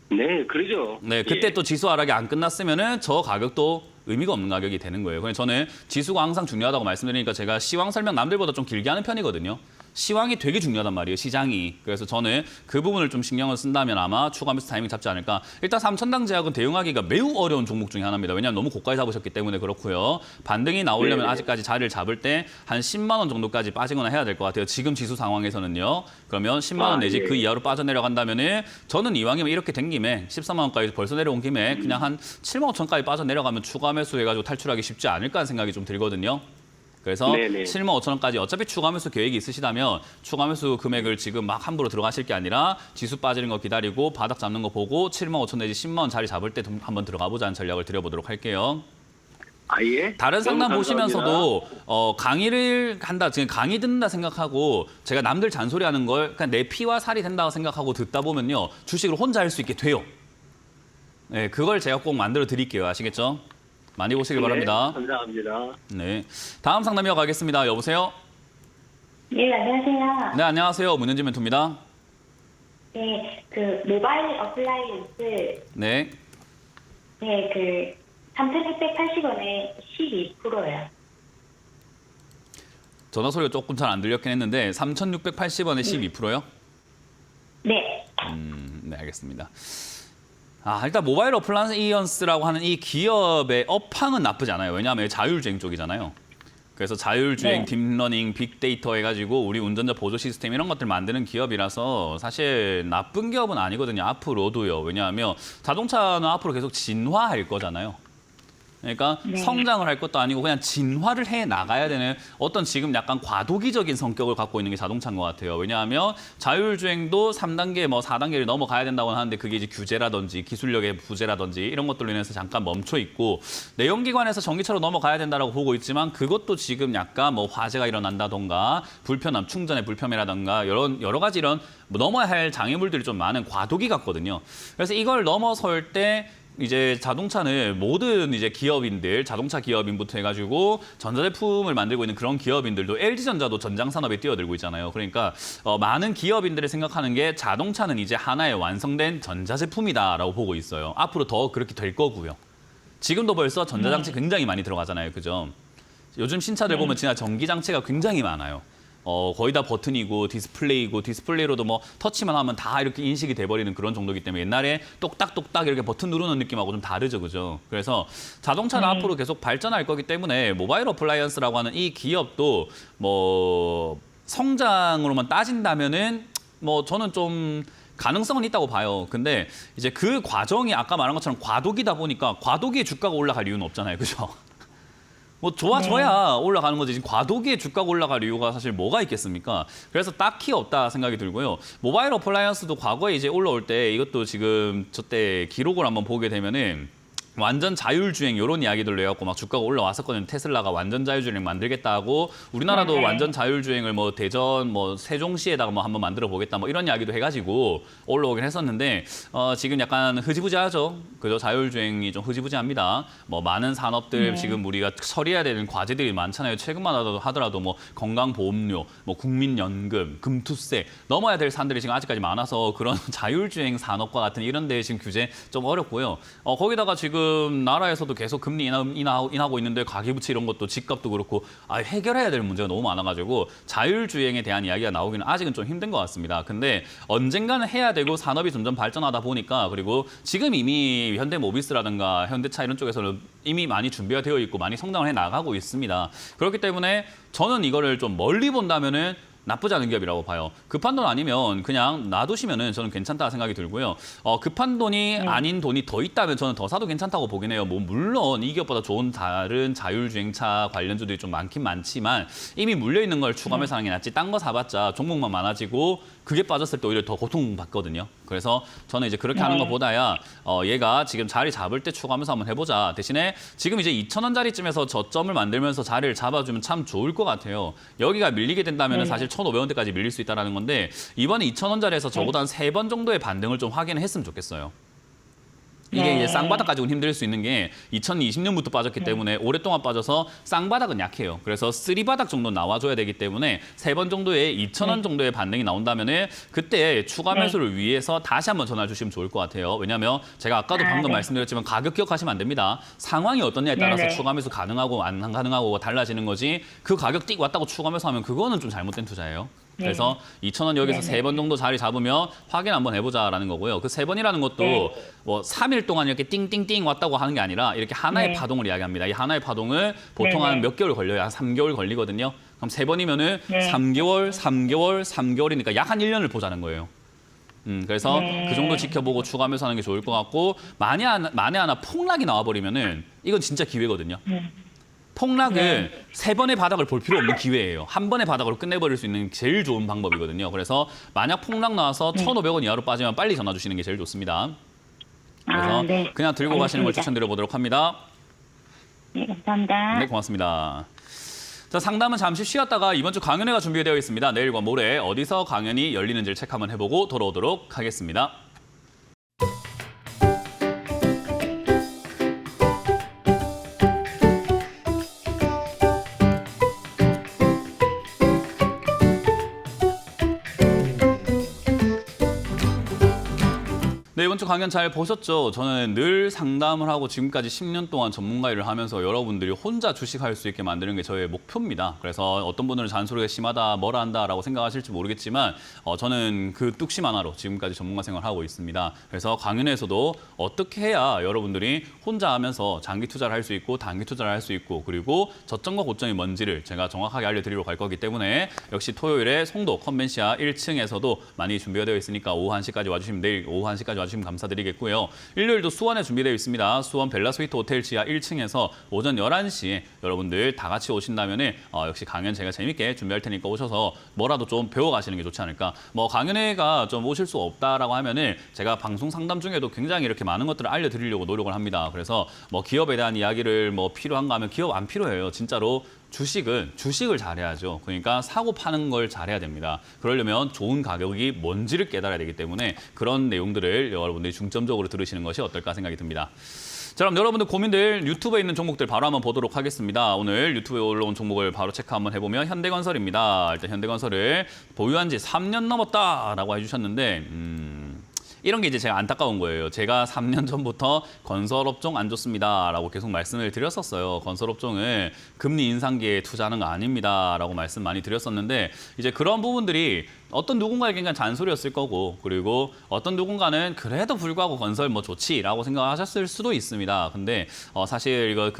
네, 그러죠. 네, 그때 또 지수 하락이 안 끝났으면은 저 가격도 의미가 없는 가격이 되는 거예요. 그래서 저는 지수가 항상 중요하다고 말씀드리니까 제가 시황 설명 남들보다 좀 길게 하는 편이거든요. 시황이 되게 중요하단 말이에요, 시장이. 그래서 저는 그 부분을 좀 신경을 쓴다면 아마 추가 매수 타이밍 잡지 않을까. 일단 삼천당 제약은 대응하기가 매우 어려운 종목 중에 하나입니다. 왜냐하면 너무 고가에 잡으셨기 때문에 그렇고요. 반등이 나오려면 아직까지 자리를 잡을 때 한 10만 원 정도까지 빠지거나 해야 될 것 같아요. 지금 지수 상황에서는요. 그러면 10만 원 내지 그 이하로 빠져내려간다면은 저는 이왕이면 이렇게 된 김에 13만 원까지 벌써 내려온 김에 그냥 한 7만 5천까지 빠져내려가면 추가 매수해가지고 탈출하기 쉽지 않을까 하는 생각이 좀 들거든요. 그래서 7만 5천 원까지 어차피 추가 매수 계획이 있으시다면 추가 매수 금액을 지금 막 함부로 들어가실 게 아니라 지수 빠지는 거 기다리고 바닥 잡는 거 보고 7만 5천 내지 10만 원 자리 잡을 때 한번 들어가 보자는 전략을 드려보도록 할게요. 다른 상담 보시면서도 강의를 한다, 지금 강의 듣는다 생각하고 제가 남들 잔소리하는 걸 그냥 내 피와 살이 된다고 생각하고 듣다 보면요. 주식을 혼자 할 수 있게 돼요. 네, 그걸 제가 꼭 만들어 드릴게요. 아시겠죠? 많이 보시길 바랍니다. 감사합니다. 네, 다음 상담 이어가겠습니다. 여보세요? 네, 안녕하세요. 네, 안녕하세요. 문현진 멘토입니다. 네, 그 모바일 어플라이언스 네, 그 3,680원에 12%요. 전화 소리가 조금 잘 안 들렸긴 했는데 3,680원에 12%요? 네. 네, 알겠습니다. 일단 모바일 어플라이언스라고 하는 이 기업의 업황은 나쁘지 않아요. 왜냐하면 자율주행 쪽이잖아요. 그래서 자율주행, 네. 딥러닝, 빅데이터 해가지고 우리 운전자 보조 시스템 이런 것들 만드는 기업이라서 사실 나쁜 기업은 아니거든요. 앞으로도요. 왜냐하면 자동차는 앞으로 계속 진화할 거잖아요. 그러니까 네. 성장을 할 것도 아니고 그냥 진화를 해 나가야 되는 어떤 지금 약간 과도기적인 성격을 갖고 있는 게 자동차인 것 같아요. 왜냐하면 자율주행도 3단계, 뭐 4단계를 넘어가야 된다고 하는데 그게 이제 규제라든지 기술력의 부재라든지 이런 것들로 인해서 잠깐 멈춰 있고 내연기관에서 전기차로 넘어가야 된다라고 보고 있지만 그것도 지금 약간 뭐 화재가 일어난다던가 불편함, 충전의 불편이라던가 여러 가지 이런 뭐 넘어야 할 장애물들이 좀 많은 과도기 같거든요. 그래서 이걸 넘어설 때 이제 자동차는 모든 이제 기업인들, 자동차 기업인부터 해가지고 전자제품을 만들고 있는 그런 기업인들도 LG전자도 전장산업에 뛰어들고 있잖아요. 그러니까 많은 기업인들이 생각하는 게 자동차는 이제 하나의 완성된 전자제품이다라고 보고 있어요. 앞으로 더 그렇게 될 거고요. 지금도 벌써 전자장치 굉장히 많이 들어가잖아요. 그죠? 요즘 신차들 보면 진짜 전기장치가 굉장히 많아요. 거의 다 버튼이고 디스플레이고 디스플레이로도 뭐 터치만 하면 다 이렇게 인식이 돼버리는 그런 정도이기 때문에 옛날에 똑딱똑딱 이렇게 버튼 누르는 느낌하고 좀 다르죠, 그죠? 그래서 자동차는 앞으로 계속 발전할 거기 때문에 모바일 어플라이언스라고 하는 이 기업도 뭐 성장으로만 따진다면은 뭐 저는 좀 가능성은 있다고 봐요. 근데 이제 그 과정이 아까 말한 것처럼 과도기다 보니까 과도기에 주가가 올라갈 이유는 없잖아요, 그죠? 뭐 좋아져야 올라가는 거지. 지금 과도기에 주가가 올라갈 이유가 사실 뭐가 있겠습니까? 그래서 딱히 없다 생각이 들고요. 모바일 어플라이언스도 과거에 이제 올라올 때 이것도 지금 저때 기록을 한번 보게 되면은 완전 자율주행 이런 이야기들로 해갖고 막 주가가 올라왔었거든요. 테슬라가 완전 자율주행 만들겠다고 우리나라도 네. 완전 자율주행을 뭐 대전 뭐 세종시에다가 뭐 한번 만들어 보겠다 뭐 이런 이야기도 해가지고 올라오긴 했었는데 지금 약간 흐지부지하죠. 그죠? 자율주행이 좀 흐지부지합니다. 뭐 많은 산업들 지금 우리가 처리해야 되는 과제들이 많잖아요. 최근만 하더라도 뭐 건강보험료, 뭐 국민연금, 금투세 넘어야 될 산들이 지금 아직까지 많아서 그런 자율주행 산업과 같은 이런 데 지금 규제 좀 어렵고요. 거기다가 지금 나라에서도 계속 금리 인하하고 있는데 가계부채 이런 것도 집값도 그렇고 해결해야 될 문제가 너무 많아가지고 자율주행에 대한 이야기가 나오기는 아직은 좀 힘든 것 같습니다. 근데 언젠가는 해야 되고 산업이 점점 발전하다 보니까 그리고 지금 이미 현대모비스라든가 현대차 이런 쪽에서는 이미 많이 준비가 되어 있고 많이 성장을 해 나가고 있습니다. 그렇기 때문에 저는 이거를 좀 멀리 본다면은 나쁘지 않은 기업이라고 봐요. 급한 돈 아니면 그냥 놔두시면은 저는 괜찮다 생각이 들고요. 급한 돈이 아닌 돈이 더 있다면 저는 더 사도 괜찮다고 보긴 해요. 뭐 물론 이 기업보다 좋은 다른 자율주행차 관련주들이 좀 많긴 많지만 이미 물려 있는 걸 추가하면서 하는 게 낫지. 딴 거 사봤자 종목만 많아지고 그게 빠졌을 때 오히려 더 고통받거든요. 그래서 저는 이제 그렇게 하는 것보다야 얘가 지금 자리 잡을 때 추가하면서 한번 해보자. 대신에 지금 이제 2,000원짜리쯤에서 저점을 만들면서 자리를 잡아주면 참 좋을 것 같아요. 여기가 밀리게 된다면 사실 1,500원대까지 밀릴 수 있다는 건데 이번에 2,000원짜리에서 적어도 한 3번 정도의 반등을 좀 확인을 했으면 좋겠어요. 이게 이제 쌍바닥 가지고는 힘들 수 있는 게 2020년부터 빠졌기 때문에 오랫동안 빠져서 쌍바닥은 약해요. 그래서 3바닥 정도 나와줘야 되기 때문에 3번 정도의 2,000원 정도의 반등이 나온다면은 그때 추가 매수를 위해서 다시 한번 전화 주시면 좋을 것 같아요. 왜냐하면 제가 아까도 방금 말씀드렸지만 가격 기억하시면 안 됩니다. 상황이 어떠냐에 따라서 추가 매수 가능하고 안 가능하고 달라지는 거지 그 가격 띡 왔다고 추가 매수하면 그거는 좀 잘못된 투자예요. 그래서 2,000원 여기서 3번 정도 자리 잡으면 확인 한번 해보자라는 거고요. 그 3번이라는 것도 뭐 3일 동안 이렇게 띵띵띵 왔다고 하는 게 아니라 이렇게 하나의 파동을 이야기합니다. 이 하나의 파동을 보통 한 몇 개월 걸려요. 한 3개월 걸리거든요. 그럼 3번이면은 3개월, 3개월, 3개월이니까 약 한 1년을 보자는 거예요. 그래서 그 정도 지켜보고 추가하면서 하는 게 좋을 것 같고 만에 하나 폭락이 나와버리면은 이건 진짜 기회거든요. 폭락은 3번의 바닥을 볼 필요 없는 기회예요. 한 번의 바닥으로 끝내버릴 수 있는 제일 좋은 방법이거든요. 그래서 만약 폭락 나와서 1,500원 이하로 빠지면 빨리 전화 주시는 게 제일 좋습니다. 그래서 그냥 들고 가시는 걸 추천드려보도록 합니다. 네, 감사합니다. 네, 고맙습니다. 자, 상담은 잠시 쉬었다가 이번 주 강연회가 준비되어 있습니다. 내일과 모레 어디서 강연이 열리는지를 체크 한번 해보고 돌아오도록 하겠습니다. 네, 네, 이번 주 강연 잘 보셨죠? 저는 늘 상담을 하고 지금까지 10년 동안 전문가 일을 하면서 여러분들이 혼자 주식할 수 있게 만드는 게 저의 목표입니다. 그래서 어떤 분들은 잔소리가 심하다, 뭐라 한다라고 생각하실지 모르겠지만 저는 그 뚝심 하나로 지금까지 전문가 생활을 하고 있습니다. 그래서 강연에서도 어떻게 해야 여러분들이 혼자 하면서 장기 투자를 할 수 있고 단기 투자를 할 수 있고 그리고 저점과 고점이 뭔지를 제가 정확하게 알려드리러 갈 거기 때문에 역시 토요일에 송도 컨벤시아 1층에서도 많이 준비가 되어 있으니까 오후 1시까지 와주시면 내일 오후 1시까지 와주시면 감사드리겠고요. 일요일도 수원에 준비되어 있습니다. 수원 벨라스위트 호텔 지하 1층에서 오전 11시에 여러분들 다 같이 오신다면 역시 강연 제가 재밌게 준비할 테니까 오셔서 뭐라도 좀 배워가시는 게 좋지 않을까. 뭐 강연회가 좀 오실 수 없다라고 하면은 제가 방송 상담 중에도 굉장히 이렇게 많은 것들을 알려드리려고 노력을 합니다. 그래서 뭐 기업에 대한 이야기를 뭐 필요한가 하면 기업 안 필요해요. 진짜로. 주식을 잘해야죠. 그러니까 사고 파는 걸 잘해야 됩니다. 그러려면 좋은 가격이 뭔지를 깨달아야 되기 때문에 그런 내용들을 여러분들이 중점적으로 들으시는 것이 어떨까 생각이 듭니다. 자, 그럼 여러분들 고민들 유튜브에 있는 종목들 바로 한번 보도록 하겠습니다. 오늘 유튜브에 올라온 종목을 바로 체크 한번 해보면 현대건설입니다. 일단 현대건설을 보유한 지 3년 넘었다라고 해주셨는데 이런 게 이제 제가 안타까운 거예요. 제가 3년 전부터 건설업종 안 좋습니다라고 계속 말씀을 드렸었어요. 건설업종은 금리 인상기에 투자하는 거 아닙니다라고 말씀 많이 드렸었는데 이제 그런 부분들이 어떤 누군가에게는 잔소리였을 거고 그리고 어떤 누군가는 그래도 불구하고 건설 뭐 좋지라고 생각하셨을 수도 있습니다. 근데 사실 이거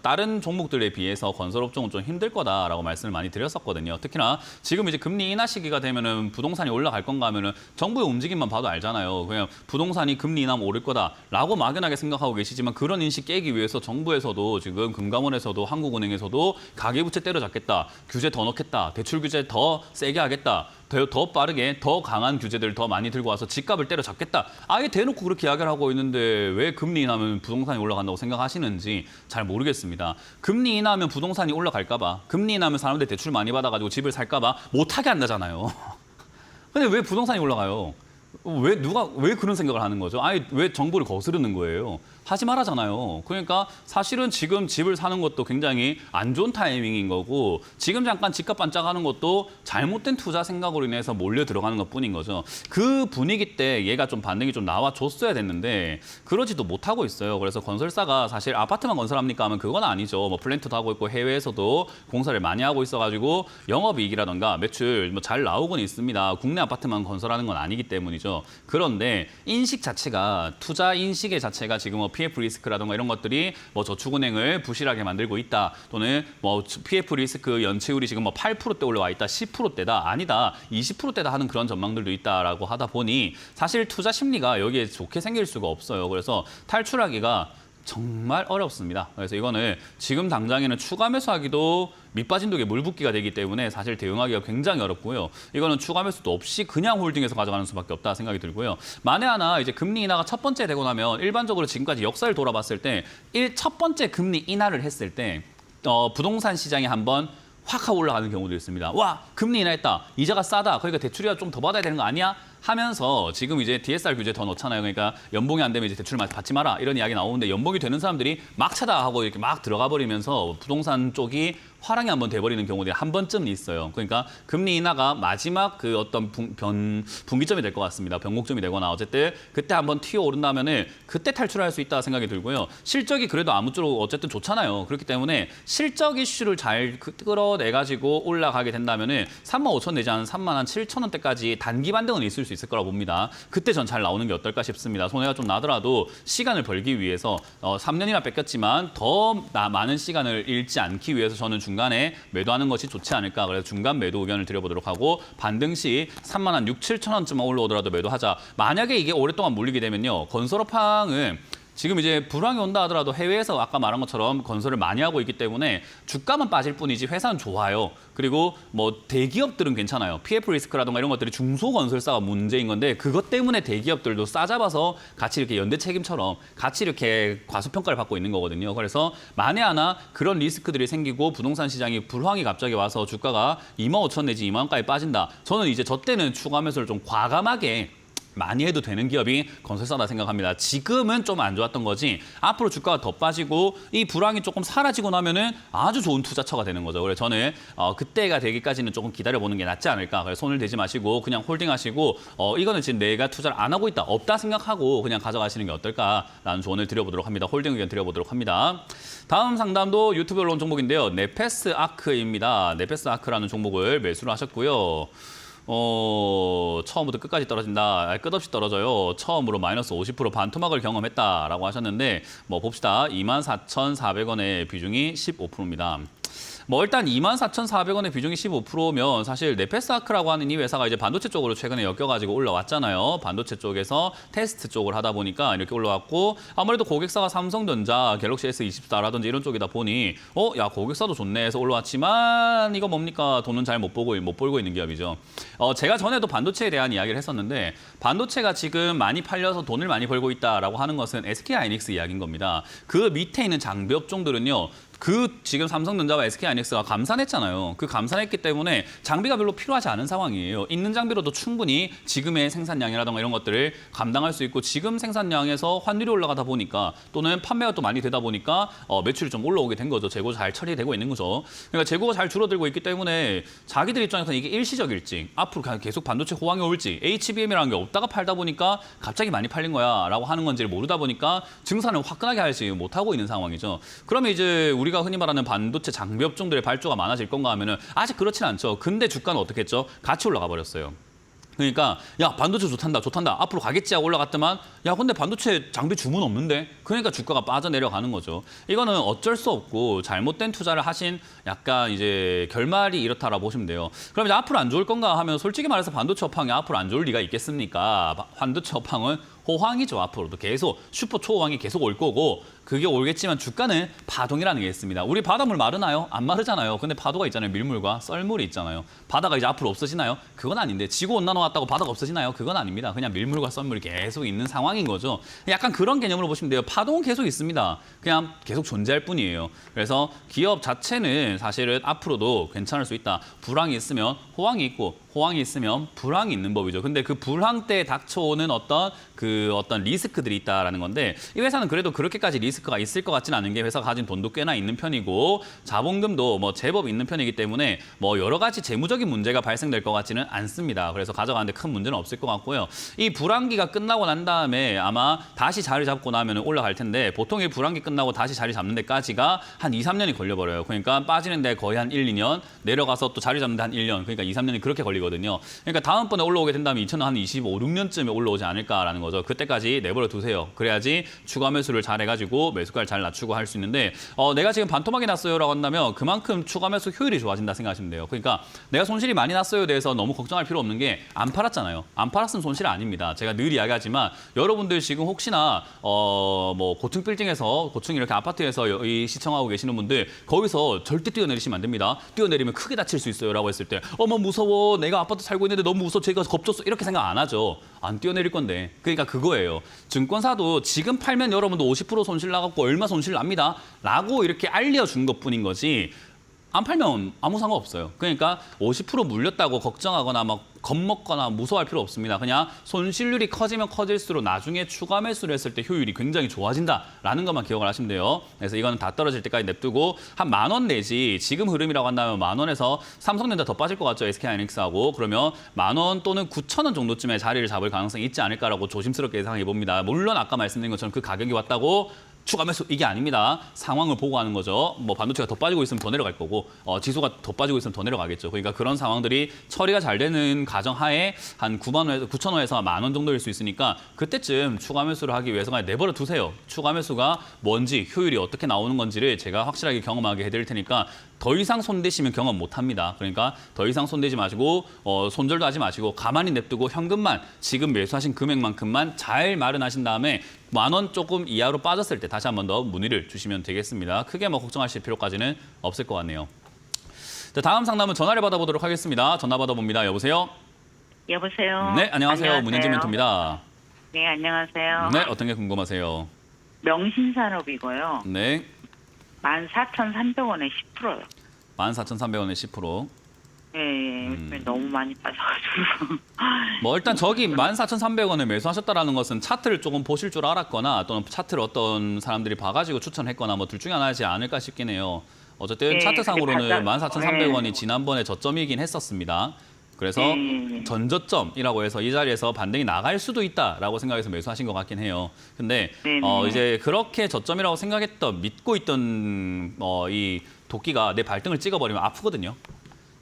다른 종목들에 비해서 건설업종은 좀 힘들 거다라고 말씀을 많이 드렸었거든요. 특히나 지금 이제 금리 인하 시기가 되면은 부동산이 올라갈 건가 하면은 정부의 움직임만 봐도 알잖아요. 그냥 부동산이 금리 인하면 오를 거다라고 막연하게 생각하고 계시지만 그런 인식 깨기 위해서 정부에서도 지금 금감원에서도 한국은행에서도 가계부채 때려잡겠다, 규제 더 넣겠다, 대출 규제 더 세게 하겠다. 더 빠르게 더 강한 규제들을 더 많이 들고 와서 집값을 때려잡겠다. 아예 대놓고 그렇게 이야기를 하고 있는데 왜 금리 인하면 부동산이 올라간다고 생각하시는지 잘 모르겠습니다. 금리 인하면 부동산이 올라갈까 봐. 금리 인하면 사람들 대출 많이 받아가지고 집을 살까 봐 못하게 한다잖아요. 근데 왜 부동산이 올라가요? 왜 그런 생각을 하는 거죠? 아니, 왜 정부를 거스르는 거예요? 하지 말아잖아요. 그러니까 사실은 지금 집을 사는 것도 굉장히 안 좋은 타이밍인 거고 지금 잠깐 집값 반짝하는 것도 잘못된 투자 생각으로 인해서 몰려 들어가는 것뿐인 거죠. 그 분위기 때 얘가 좀 반등이 좀 나와줬어야 됐는데 그러지도 못하고 있어요. 그래서 건설사가 사실 아파트만 건설합니까 하면 그건 아니죠. 뭐 플랜트도 하고 있고 해외에서도 공사를 많이 하고 있어가지고 영업이익이라던가 매출 뭐 잘 나오곤 있습니다. 국내 아파트만 건설하는 건 아니기 때문이죠. 그런데 인식 자체가 투자 인식의 자체가 지금 뭐 PF 리스크라든가 이런 것들이 뭐 저축은행을 부실하게 만들고 있다. 또는 뭐 PF 리스크 연체율이 지금 뭐 8%대 올라와 있다. 10%대다. 아니다. 20%대다 하는 그런 전망들도 있다라고 하다 보니 사실 투자 심리가 여기에 좋게 생길 수가 없어요. 그래서 탈출하기가 정말 어렵습니다. 그래서 이거는 지금 당장에는 추가 매수하기도 밑빠진 독에 물 붓기가 되기 때문에 사실 대응하기가 굉장히 어렵고요. 이거는 추가 매수도 없이 그냥 홀딩해서 가져가는 수밖에 없다 생각이 들고요. 만에 하나 이제 금리 인하가 첫 번째 되고 나면 일반적으로 지금까지 역사를 돌아봤을 때 첫 번째 금리 인하를 했을 때 부동산 시장이 한번 확 하고 올라가는 경우도 있습니다. 와, 금리 인하했다. 이자가 싸다. 그러니까 대출이라 좀 더 받아야 되는 거 아니야? 하면서 지금 이제 DSR 규제 더 넣잖아요. 그러니까 연봉이 안 되면 이제 대출 받지 마라. 이런 이야기 나오는데 연봉이 되는 사람들이 막 차다 하고 이렇게 막 들어가 버리면서 부동산 쪽이 화랑이 한번 돼버리는 경우들이 한 번쯤 있어요. 그러니까 금리 인하가 마지막 그 어떤 분기점이 될 것 같습니다. 변곡점이 되거나 어쨌든 그때 한번 튀어오른다면은 그때 탈출할 수 있다 생각이 들고요. 실적이 그래도 아무쪼록 어쨌든 좋잖아요. 그렇기 때문에 실적 이슈를 잘 끌어내가지고 올라가게 된다면은 35,000 내지 않은 37,000원대까지 단기 반등은 있을 수 있을 거라고 봅니다. 그때 전 잘 나오는 게 어떨까 싶습니다. 손해가 좀 나더라도 시간을 벌기 위해서 3년이나 뺏겼지만 더 많은 시간을 잃지 않기 위해서 저는 중간에 매도하는 것이 좋지 않을까. 그래서 중간 매도 의견을 드려보도록 하고 반등 시 3만 6, 7천 원쯤 올라오더라도 매도하자. 만약에 이게 오랫동안 몰리게 되면요. 건설업황은 지금 이제 불황이 온다 하더라도 해외에서 아까 말한 것처럼 건설을 많이 하고 있기 때문에 주가만 빠질 뿐이지 회사는 좋아요. 그리고 뭐 대기업들은 괜찮아요. PF 리스크라든가 이런 것들이 중소건설사가 문제인 건데 그것 때문에 대기업들도 싸잡아서 같이 이렇게 연대 책임처럼 같이 이렇게 과소평가를 받고 있는 거거든요. 그래서 만에 하나 그런 리스크들이 생기고 부동산 시장이 불황이 갑자기 와서 주가가 25,000 내지 2만 원까지 빠진다. 저는 이제 저 때는 추가 매수를 좀 과감하게 많이 해도 되는 기업이 건설사다 생각합니다. 지금은 좀 안 좋았던 거지 앞으로 주가가 더 빠지고 이 불황이 조금 사라지고 나면은 아주 좋은 투자처가 되는 거죠. 그래서 저는 그때가 되기까지는 조금 기다려보는 게 낫지 않을까. 그래서 손을 대지 마시고 그냥 홀딩하시고 이거는 지금 내가 투자를 안 하고 있다, 없다 생각하고 그냥 가져가시는 게 어떨까라는 조언을 드려보도록 합니다. 홀딩 의견 드려보도록 합니다. 다음 상담도 유튜브 언론 종목인데요. 네페스 아크입니다. 네페스 아크라는 종목을 매수를 하셨고요. 처음부터 끝까지 떨어진다. 끝없이 떨어져요. 처음으로 마이너스 50% 반토막을 경험했다라고 하셨는데 뭐 봅시다. 24,400원의 비중이 15%입니다. 뭐 일단 24,400원의 비중이 15%면 사실 네페스아크라고 하는 이 회사가 이제 반도체 쪽으로 최근에 엮여가지고 올라왔잖아요. 반도체 쪽에서 테스트 쪽을 하다 보니까 이렇게 올라왔고 아무래도 고객사가 삼성전자, 갤럭시 S24라든지 이런 쪽이다 보니 야 고객사도 좋네 해서 올라왔지만 이거 뭡니까? 돈은 잘 못 벌고 있는 기업이죠. 제가 전에도 반도체에 대한 이야기를 했었는데 반도체가 지금 많이 팔려서 돈을 많이 벌고 있다라고 하는 것은 SK하이닉스 이야기인 겁니다. 그 밑에 있는 장비 업종들은요. 지금 삼성전자와 SK하이닉스가 감산했잖아요. 그 감산했기 때문에 장비가 별로 필요하지 않은 상황이에요. 있는 장비로도 충분히 지금의 생산량이라든가 이런 것들을 감당할 수 있고 지금 생산량에서 환율이 올라가다 보니까 또는 판매가 또 많이 되다 보니까 매출이 좀 올라오게 된 거죠. 재고 잘 처리되고 있는 거죠. 그러니까 재고가 잘 줄어들고 있기 때문에 자기들 입장에서는 이게 일시적일지 앞으로 계속 반도체 호황이 올지 HBM이라는 게 없다가 팔다 보니까 갑자기 많이 팔린 거야 라고 하는 건지를 모르다 보니까 증산을 화끈하게 하지 못하고 있는 상황이죠. 그러면 이제 우리가 흔히 말하는 반도체 장비 업종들의 발주가 많아질 건가 하면은 아직 그렇진 않죠. 근데 주가는 어떻게 했죠? 같이 올라가 버렸어요. 그러니까 야 반도체 좋단다 앞으로 가겠지 하고 올라갔더만 야 근데 반도체 장비 주문 없는데 그러니까 주가가 빠져내려가는 거죠. 이거는 어쩔 수 없고 잘못된 투자를 하신 약간 이제 결말이 이렇다라 보시면 돼요. 그럼 이제 앞으로 안 좋을 건가 하면 솔직히 말해서 반도체 업황이 앞으로 안 좋을 리가 있겠습니까? 반도체 업황은 호황이죠. 앞으로도 계속 슈퍼 초호황이 계속 올 거고 그게 오겠지만 주가는 파동이라는 게 있습니다. 우리 바닷물 마르나요? 안 마르잖아요. 근데 파도가 있잖아요. 밀물과 썰물이 있잖아요. 바다가 이제 앞으로 없어지나요? 그건 아닌데 지구온난화 왔다고 바다가 없어지나요? 그건 아닙니다. 그냥 밀물과 썰물이 계속 있는 상황인 거죠. 약간 그런 개념으로 보시면 돼요. 파동은 계속 있습니다. 그냥 계속 존재할 뿐이에요. 그래서 기업 자체는 사실은 앞으로도 괜찮을 수 있다. 불황이 있으면 호황이 있고 호황이 있으면 불황이 있는 법이죠. 근데 그 불황 때 닥쳐오는 어떤 리스크들이 있다라는 건데 이 회사는 그래도 그렇게까지 리스크가 있을 것 같지는 않은 게 회사가 가진 돈도 꽤나 있는 편이고 자본금도 뭐 제법 있는 편이기 때문에 뭐 여러 가지 재무적인 문제가 발생될 것 같지는 않습니다. 그래서 가져가는데 큰 문제는 없을 것 같고요. 이 불황기가 끝나고 난 다음에 아마 다시 자리 잡고 나면 올라갈 텐데 보통 이 불황기 끝나고 다시 자리 잡는 데까지가 한 2, 3년이 걸려버려요. 그러니까 빠지는데 거의 한 1, 2년 내려가서 또 자리 잡는데 한 1년 그러니까 2, 3년이 그렇게 걸리거든요. 그러니까 다음번에 올라오게 된다면 2025, 6년쯤에 올라오지 않을까라는 거죠. 그때까지 내버려 두세요. 그래야지 추가 매수를 잘 해가지고 매수가를 잘 낮추고 할 수 있는데 내가 지금 반토막이 났어요라고 한다면 그만큼 추가 매수 효율이 좋아진다 생각하시면 돼요. 그러니까 내가 손실이 많이 났어요에 대해서 너무 걱정할 필요 없는 게 안 팔았잖아요. 안 팔았으면 손실이 아닙니다. 제가 늘 이야기하지만 여러분들 지금 혹시나 뭐 고층 빌딩에서 고층 이렇게 아파트에서 이 시청하고 계시는 분들 거기서 절대 뛰어내리시면 안 됩니다. 뛰어내리면 크게 다칠 수 있어요라고 했을 때 어머 무서워 내가 아파트 살고 있는데 너무 무서워 제가 겁줬어 이렇게 생각 안 하죠. 안 뛰어내릴 건데 그러니까 그거예요. 증권사도 지금 팔면 여러분도 50% 손실 나갖고 얼마 손실 납니다 라고 이렇게 알려준 것뿐인 거지 안 팔면 아무 상관없어요. 그러니까 50% 물렸다고 걱정하거나 막 겁먹거나 무서워할 필요 없습니다. 그냥 손실률이 커지면 커질수록 나중에 추가 매수를 했을 때 효율이 굉장히 좋아진다라는 것만 기억을 하시면 돼요. 그래서 이거는 다 떨어질 때까지 냅두고 한 10,000원 내지 지금 흐름이라고 한다면 10,000원에서 삼성전자 더 빠질 것 같죠. SK하이닉스하고 그러면 10,000원 또는 9,000원 정도쯤에 자리를 잡을 가능성이 있지 않을까라고 조심스럽게 예상해 봅니다. 물론 아까 말씀드린 것처럼 그 가격이 왔다고 추가 매수 이게 아닙니다. 상황을 보고 하는 거죠. 뭐 반도체가 더 빠지고 있으면 더 내려갈 거고 지수가 더 빠지고 있으면 더 내려가겠죠. 그러니까 그런 상황들이 처리가 잘 되는 가정하에 한 9,000원에서 10,000원 정도일 수 있으니까 그때쯤 추가 매수를 하기 위해서 그냥 내버려 두세요. 추가 매수가 뭔지 효율이 어떻게 나오는 건지를 제가 확실하게 경험하게 해드릴 테니까 더 이상 손대시면 경험 못합니다. 그러니까 더 이상 손대지 마시고 손절도 하지 마시고 가만히 냅두고 현금만 지금 매수하신 금액만큼만 잘 마련하신 다음에 10,000원 조금 이하로 빠졌을 때 다시 한 번 더 문의를 주시면 되겠습니다. 크게 뭐 걱정하실 필요까지는 없을 것 같네요. 자, 다음 상담은 전화를 받아보도록 하겠습니다. 전화 받아봅니다. 여보세요? 여보세요. 네, 안녕하세요. 문현진 멘토입니다. 네, 안녕하세요. 네, 어떤 게 궁금하세요? 명신산업이고요. 네, 14,300원에 10%요. 14,300원에 10%. 요즘에 너무 많이 빠져가지고. 뭐 일단 저기 14,300원에 매수하셨다라는 것은 차트를 조금 보실 줄 알았거나 또는 차트를 어떤 사람들이 봐가지고 추천했거나 뭐 둘 중에 하나지 않을까 싶긴 해요. 어쨌든 네, 차트상으로는 근데 14,300원이 지난번에 저점이긴 했었습니다. 그래서 전저점이라고 해서 이 자리에서 반등이 나갈 수도 있다라고 생각해서 매수하신 것 같긴 해요. 근데 이제 그렇게 저점이라고 믿고 있던 이 도끼가 내 발등을 찍어버리면 아프거든요.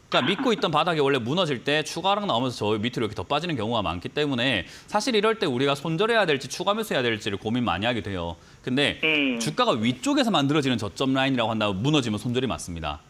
그러니까 믿고 있던 바닥이 원래 무너질 때 추가락 나오면서 저 밑으로 이렇게 더 빠지는 경우가 많기 때문에 사실 이럴 때 우리가 손절해야 될지 추가 매수해야 될지를 고민 많이 하게 돼요. 근데 주가가 위쪽에서 만들어지는 저점 라인이라고 한다면 무너지면 손절이 맞습니다.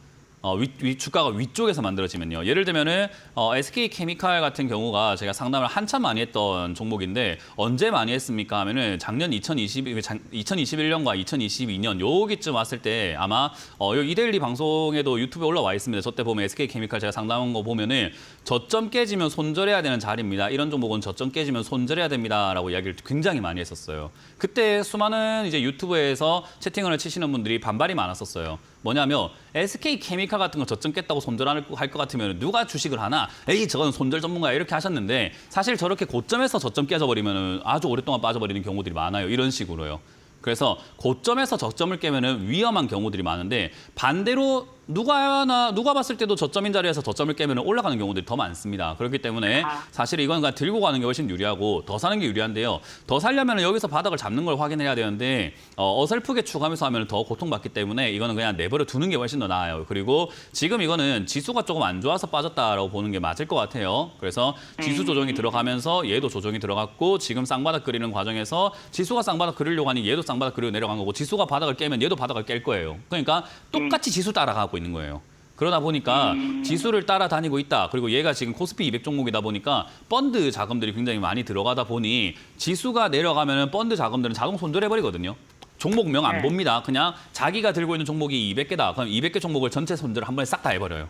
주가가 위쪽에서 만들어지면요. 예를 들면은 SK케미칼 같은 경우가 제가 상담을 한참 많이 했던 종목인데 언제 많이 했습니까 하면은 작년 2021년과 2022년 여기쯤 왔을 때 아마 여기 이데일리 방송에도 유튜브에 올라와 있습니다. 저 때 보면 SK케미칼 제가 상담한 거 보면은 저점 깨지면 손절해야 되는 자리입니다. 이런 종목은 저점 깨지면 손절해야 됩니다라고 이야기를 굉장히 많이 했었어요. 그때 수많은 이제 유튜브에서 채팅을 치시는 분들이 반발이 많았었어요. 뭐냐면 SK케미칼 같은 거 저점 깼다고 손절할 것 같으면 누가 주식을 하나? 에이 저건 손절 전문가야 이렇게 하셨는데 사실 저렇게 고점에서 저점 깨져버리면 아주 오랫동안 빠져버리는 경우들이 많아요. 이런 식으로요. 그래서 고점에서 저점을 깨면은 위험한 경우들이 많은데 반대로 누가 봤을 때도 저점인 자리에서 저점을 깨면 올라가는 경우들이 더 많습니다. 그렇기 때문에 사실 이건 그냥 들고 가는 게 훨씬 유리하고 더 사는 게 유리한데요. 더 살려면 여기서 바닥을 잡는 걸 확인해야 되는데 어설프게 추가하면서 하면 더 고통받기 때문에 이거는 그냥 내버려 두는 게 훨씬 더 나아요. 그리고 지금 이거는 지수가 조금 안 좋아서 빠졌다라고 보는 게 맞을 것 같아요. 그래서 지수 조정이 들어가면서 얘도 조정이 들어갔고 지금 쌍바닥 그리는 과정에서 지수가 쌍바닥 그리려고 하니 얘도 쌍바닥 그리고 내려간 거고 지수가 바닥을 깨면 얘도 바닥을 깰 거예요. 그러니까 똑같이 지수 따라가고 있는 거예요. 그러다 보니까 지수를 따라다니고 있다. 그리고 얘가 지금 코스피 200 종목이다 보니까 펀드 자금들이 굉장히 많이 들어가다 보니 지수가 내려가면 펀드 자금들은 자동 손절해버리거든요. 종목명 안 봅니다. 그냥 자기가 들고 있는 종목이 200개다. 그럼 200개 종목을 전체 손절을 한 번에 싹 다 해버려요.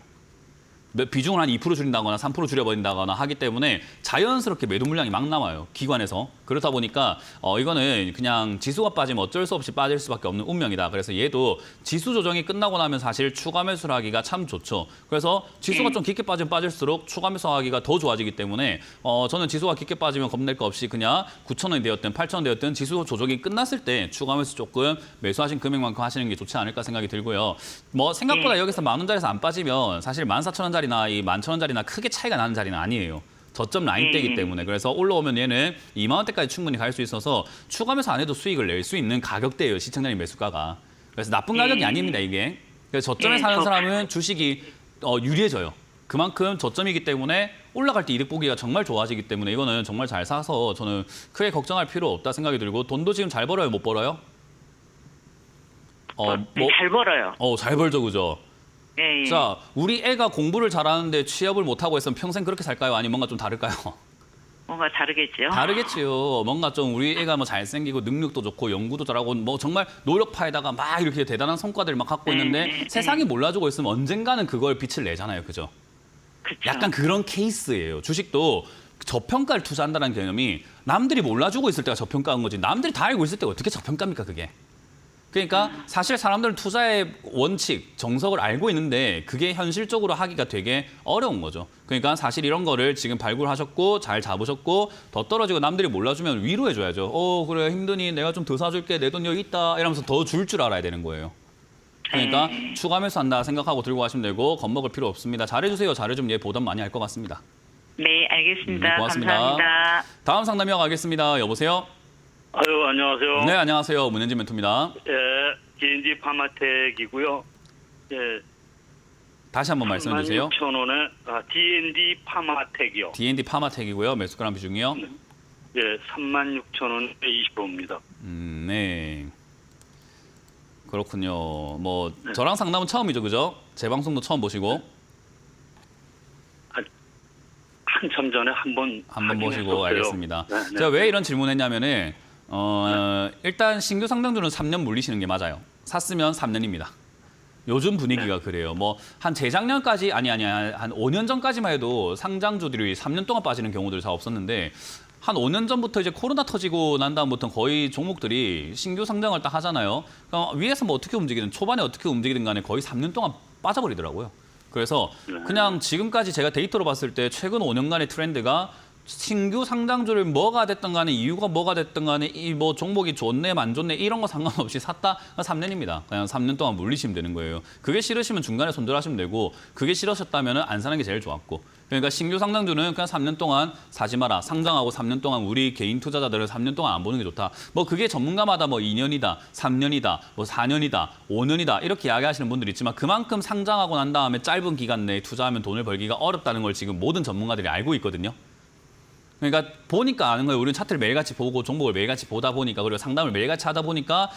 비중을 한 2% 줄인다거나 3% 줄여버린다거나 하기 때문에 자연스럽게 매도 물량이 막 나와요. 기관에서. 그렇다 보니까 이거는 그냥 지수가 빠지면 어쩔 수 없이 빠질 수밖에 없는 운명이다. 그래서 얘도 지수 조정이 끝나고 나면 사실 추가 매수를 하기가 참 좋죠. 그래서 지수가 좀 깊게 빠지면 빠질수록 추가 매수하기가 더 좋아지기 때문에 저는 지수가 깊게 빠지면 겁낼 거 없이 그냥 9,000원이 되었든 8,000원 되었든 지수 조정이 끝났을 때 추가 매수 조금 매수하신 금액만큼 하시는 게 좋지 않을까 생각이 들고요. 뭐 생각보다 여기서 10,000원짜리에서 안 빠지면 사실 14,000원짜리 나 이 11,000원짜리나 크게 차이가 나는 자리는 아니에요. 저점 라인대이기 때문에. 그래서 올라오면 얘는 20,000원대까지 충분히 갈 수 있어서 추가매수 안 해도 수익을 낼 수 있는 가격대예요. 시청자님 매수가가. 그래서 나쁜 가격이 아닙니다. 이게. 그래서 저점에 사는 사람은 주식이 유리해져요. 그만큼 저점이기 때문에 올라갈 때 이득 보기가 정말 좋아지기 때문에 이거는 정말 잘 사서 저는 크게 걱정할 필요 없다 생각이 들고 돈도 지금 잘 벌어요? 못 벌어요? 잘 벌어요. 잘 벌죠. 그죠? 예. 자, 우리 애가 공부를 잘하는데 취업을 못하고 했으면 평생 그렇게 살까요? 아니면 뭔가 좀 다를까요? 뭔가 다르겠죠. 다르겠지요. 뭔가 좀 우리 애가 뭐 잘생기고 능력도 좋고 연구도 잘하고 뭐 정말 노력파에다가 막 이렇게 대단한 성과들을 막 갖고 있는데 세상이 몰라주고 있으면 언젠가는 그걸 빛을 내잖아요. 그죠? 그쵸. 약간 그런 케이스예요. 주식도 저평가를 투자한다는 개념이 남들이 몰라주고 있을 때가 저평가인 거지 남들이 다 알고 있을 때 어떻게 저평가입니까 그게? 그러니까 사실 사람들은 투자의 원칙, 정석을 알고 있는데 그게 현실적으로 하기가 되게 어려운 거죠. 그러니까 사실 이런 거를 지금 발굴하셨고 잘 잡으셨고 더 떨어지고 남들이 몰라주면 위로해줘야죠. 그래 힘드니 내가 좀 더 사줄게 내 돈 여기 있다 이러면서 더 줄 줄 알아야 되는 거예요. 그러니까 추가 매수한다 생각하고 들고 가시면 되고 겁먹을 필요 없습니다. 잘해주세요. 잘해주면 얘 보답 많이 할 것 같습니다. 네, 알겠습니다. 고맙습니다. 감사합니다. 다음 상담 이어가겠습니다. 여보세요? 아유, 안녕하세요. 네, 안녕하세요. 문현진 멘토입니다. 예, D&D 파마텍이고요. 예, 다시 한번 말씀해 주세요. 16,000원에 D&D 파마텍이요. D&D 파마텍이고요. 매수가랑 비중이요? 예, 36,000원에 25입니다. 네. 그렇군요. 뭐 저랑 상담은 처음이죠, 그죠? 제 방송도 처음 보시고 한참 전에 한번 보시고 알겠습니다. 네, 네. 제가 왜 이런 질문했냐면은 일단 신규 상장주는 3년 물리시는 게 맞아요. 샀으면 3년입니다. 요즘 분위기가 그래요. 뭐 한 재작년까지 한 5년 전까지만 해도 상장주들이 3년 동안 빠지는 경우들이 다 없었는데 한 5년 전부터 이제 코로나 터지고 난 다음부터 거의 종목들이 신규 상장을 딱 하잖아요. 그러니까 위에서 뭐 어떻게 움직이든 초반에 어떻게 움직이든 간에 거의 3년 동안 빠져버리더라고요. 그래서 그냥 지금까지 제가 데이터로 봤을 때 최근 5년간의 트렌드가 신규 상장주를 뭐가 됐든 간에 이유가 뭐가 됐든 간에 이 뭐 종목이 좋네 안 좋네 이런 거 상관없이 샀다 3년입니다. 그냥 3년 동안 물리시면 되는 거예요. 그게 싫으시면 중간에 손절하시면 되고 그게 싫으셨다면 안 사는 게 제일 좋았고 그러니까 신규 상장주는 그냥 3년 동안 사지 마라. 상장하고 3년 동안 우리 개인 투자자들은 3년 동안 안 보는 게 좋다. 뭐 그게 전문가마다 뭐 2년이다, 3년이다, 뭐 4년이다, 5년이다 이렇게 이야기하시는 분들이 있지만 그만큼 상장하고 난 다음에 짧은 기간 내에 투자하면 돈을 벌기가 어렵다는 걸 지금 모든 전문가들이 알고 있거든요. 그러니까 보니까 아는 거예요. 우리는 차트를 매일같이 보고 종목을 매일같이 보다 보니까 그리고 상담을 매일같이 하다 보니까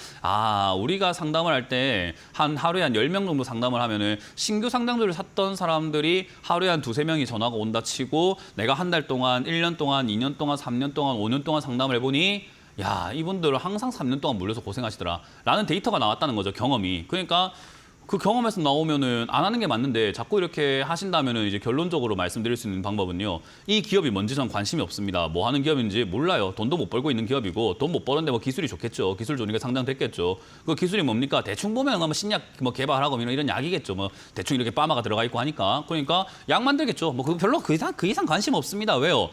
우리가 상담을 할 때 하루에 한 10명 정도 상담을 하면은 신규 상장주를 샀던 사람들이 하루에 한 2-3명이 전화가 온다 치고 내가 한 달 동안, 1년 동안, 2년 동안, 3년 동안, 5년 동안 상담을 해보니 야, 이분들은 항상 3년 동안 물려서 고생하시더라. 라는 데이터가 나왔다는 거죠, 경험이. 그러니까 그 경험에서 나오면은 안 하는 게 맞는데 자꾸 이렇게 하신다면은 이제 결론적으로 말씀드릴 수 있는 방법은요. 이 기업이 뭔지 전 관심이 없습니다. 뭐 하는 기업인지 몰라요. 돈도 못 벌고 있는 기업이고 돈 못 버는데 뭐 기술이 좋겠죠. 기술 좋으니까 상장됐겠죠. 그 기술이 뭡니까? 대충 보면 뭐 신약 뭐 개발하고 이런 약이겠죠. 뭐 대충 이렇게 파마가 들어가 있고 하니까 그러니까 약 만들겠죠. 뭐 그 별로 그 이상 관심 없습니다. 왜요?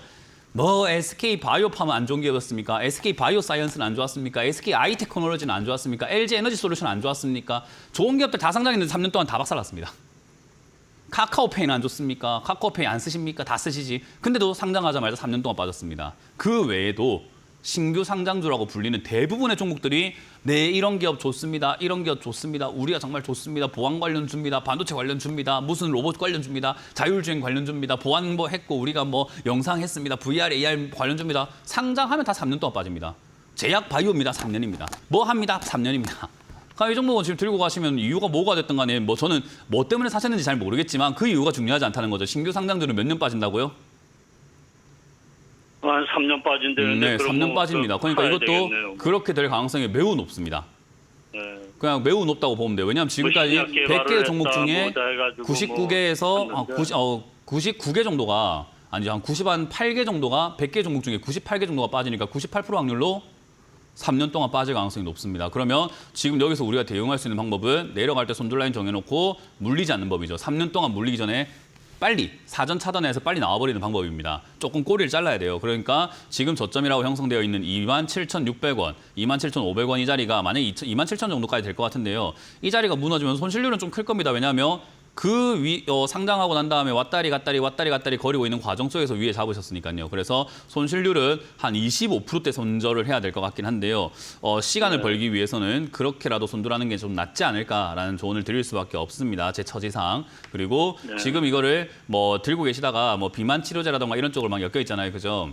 뭐 SK 바이오팜은 안 좋은 기업이었습니까? SK 바이오사이언스는 안 좋았습니까? SK 아이테크놀로지는 안 좋았습니까? LG 에너지 솔루션 안 좋았습니까? 좋은 기업들 다 상장했는데 3년 동안 다 박살났습니다. 카카오페이는 안 좋습니까? 카카오페이 안 쓰십니까? 다 쓰시지. 근데도 상장하자마자 3년 동안 빠졌습니다. 그 외에도 신규 상장주라고 불리는 대부분의 종목들이 네, 이런 기업 좋습니다. 이런 기업 좋습니다. 우리가 정말 좋습니다. 보안 관련주입니다. 반도체 관련주입니다. 무슨 로봇 관련주입니다. 자율주행 관련주입니다. 보안 뭐 했고 우리가 뭐 영상 했습니다. VR, AR 관련주입니다. 상장하면 다 3년 동안 빠집니다. 제약 바이오입니다. 3년입니다. 뭐 합니다. 3년입니다. 그러니까 이 종목은 지금 들고 가시면 이유가 뭐가 됐든 간에 뭐 저는 뭐 때문에 사셨는지 잘 모르겠지만 그 이유가 중요하지 않다는 거죠. 신규 상장주는 몇 년 빠진다고요? 한 3년 빠진다는데. 네, 3년 빠집니다. 그러니까 이것도 되겠네요. 그렇게 될 가능성이 매우 높습니다. 네. 그냥 매우 높다고 보면 돼요. 왜냐하면 지금까지 신약 개발을 100개 종목 했다, 중에 뭐다 해가지고 99개에서 했는데. 99개 정도가 아니 한 98개 정도가 100개 종목 중에 98개 정도가 빠지니까 98% 확률로 3년 동안 빠질 가능성이 높습니다. 그러면 지금 여기서 우리가 대응할 수 있는 방법은 내려갈 때 손절 라인 정해놓고 물리지 않는 법이죠. 3년 동안 물리기 전에 빨리 사전 차단해서 빨리 나와버리는 방법입니다. 조금 꼬리를 잘라야 돼요. 그러니까 지금 저점이라고 형성되어 있는 27,600원, 27,500원 이 자리가 만약에 27,000 정도까지 될 것 같은데요. 이 자리가 무너지면 손실률은 좀 클 겁니다. 왜냐하면 그 상장하고 난 다음에 왔다리 갔다리 거리고 있는 과정 속에서 위에 잡으셨으니까요. 그래서 손실률은 한 25%대 손절을 해야 될 것 같긴 한데요. 시간을 벌기 위해서는 그렇게라도 손절하는 게 좀 낫지 않을까라는 조언을 드릴 수밖에 없습니다. 제 처지상. 그리고 지금 이거를 뭐 들고 계시다가 뭐 비만 치료제라던가 이런 쪽으로 막 엮여 있잖아요. 그죠?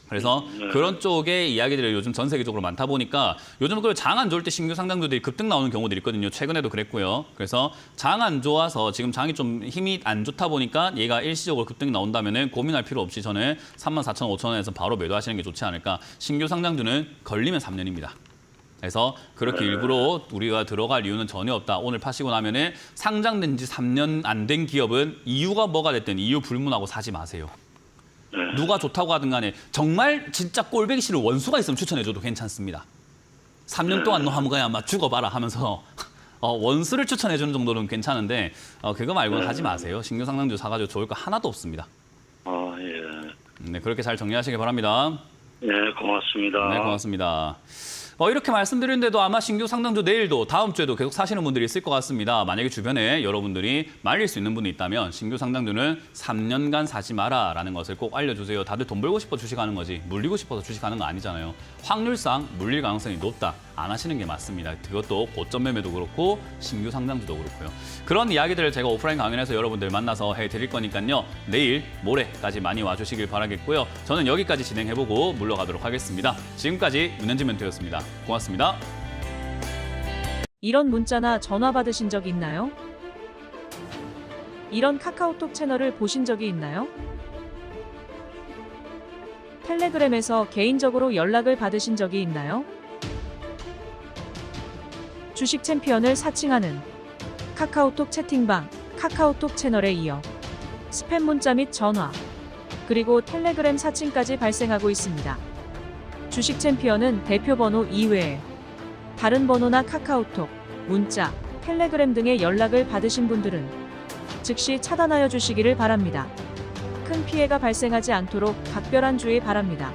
그래서 그런 쪽의 이야기들이 요즘 전 세계적으로 많다 보니까 요즘 그 장 안 좋을 때 신규 상장주들이 급등 나오는 경우들이 있거든요. 최근에도 그랬고요. 그래서 장 안 좋아서 지금 장이 좀 힘이 안 좋다 보니까 얘가 일시적으로 급등이 나온다면은 고민할 필요 없이 저는 34,500원에서 바로 매도하시는 게 좋지 않을까. 신규 상장주는 걸리면 3년입니다. 그래서 그렇게 일부러 우리가 들어갈 이유는 전혀 없다. 오늘 파시고 나면은 상장된 지 3년 안 된 기업은 이유가 뭐가 됐든 이유 불문하고 사지 마세요. 누가 좋다고 하든 간에 정말 진짜 꼴보기 싫은 원수가 있으면 추천해줘도 괜찮습니다. 3년 동안 너 한번 그냥 막 죽어봐라 하면서 원수를 추천해주는 정도는 괜찮은데 그거 말고는 하지 마세요. 신규 상장주 사가지고 좋을 거 하나도 없습니다. 예. 네, 그렇게 잘 정리하시기 바랍니다. 네, 고맙습니다. 네, 고맙습니다. 이렇게 말씀드리는데도 아마 신규 상장주 내일도 다음 주에도 계속 사시는 분들이 있을 것 같습니다. 만약에 주변에 여러분들이 말릴 수 있는 분이 있다면 신규 상장주는 3년간 사지 마라라는 것을 꼭 알려주세요. 다들 돈 벌고 싶어 주식하는 거지 물리고 싶어서 주식하는 거 아니잖아요. 확률상 물릴 가능성이 높다. 안 하시는 게 맞습니다. 그것도 고점 매매도 그렇고 신규 상장주도 그렇고요. 그런 이야기들을 제가 오프라인 강연에서 여러분들 만나서 해드릴 거니까요. 내일, 모레까지 많이 와주시길 바라겠고요. 저는 여기까지 진행해보고 물러가도록 하겠습니다. 지금까지 문현진 멘토였습니다. 고맙습니다. 이런 문자나 전화 받으신 적 있나요? 이런 카카오톡 채널을 보신 적이 있나요? 텔레그램에서 개인적으로 연락을 받으신 적이 있나요? 주식 챔피언을 사칭하는 카카오톡 채팅방, 카카오톡 채널에 이어 스팸 문자 및 전화, 그리고 텔레그램 사칭까지 발생하고 있습니다. 주식 챔피언은 대표 번호 이외에 다른 번호나 카카오톡, 문자, 텔레그램 등의 연락을 받으신 분들은 즉시 차단하여 주시기를 바랍니다. 큰 피해가 발생하지 않도록 각별한 주의 바랍니다.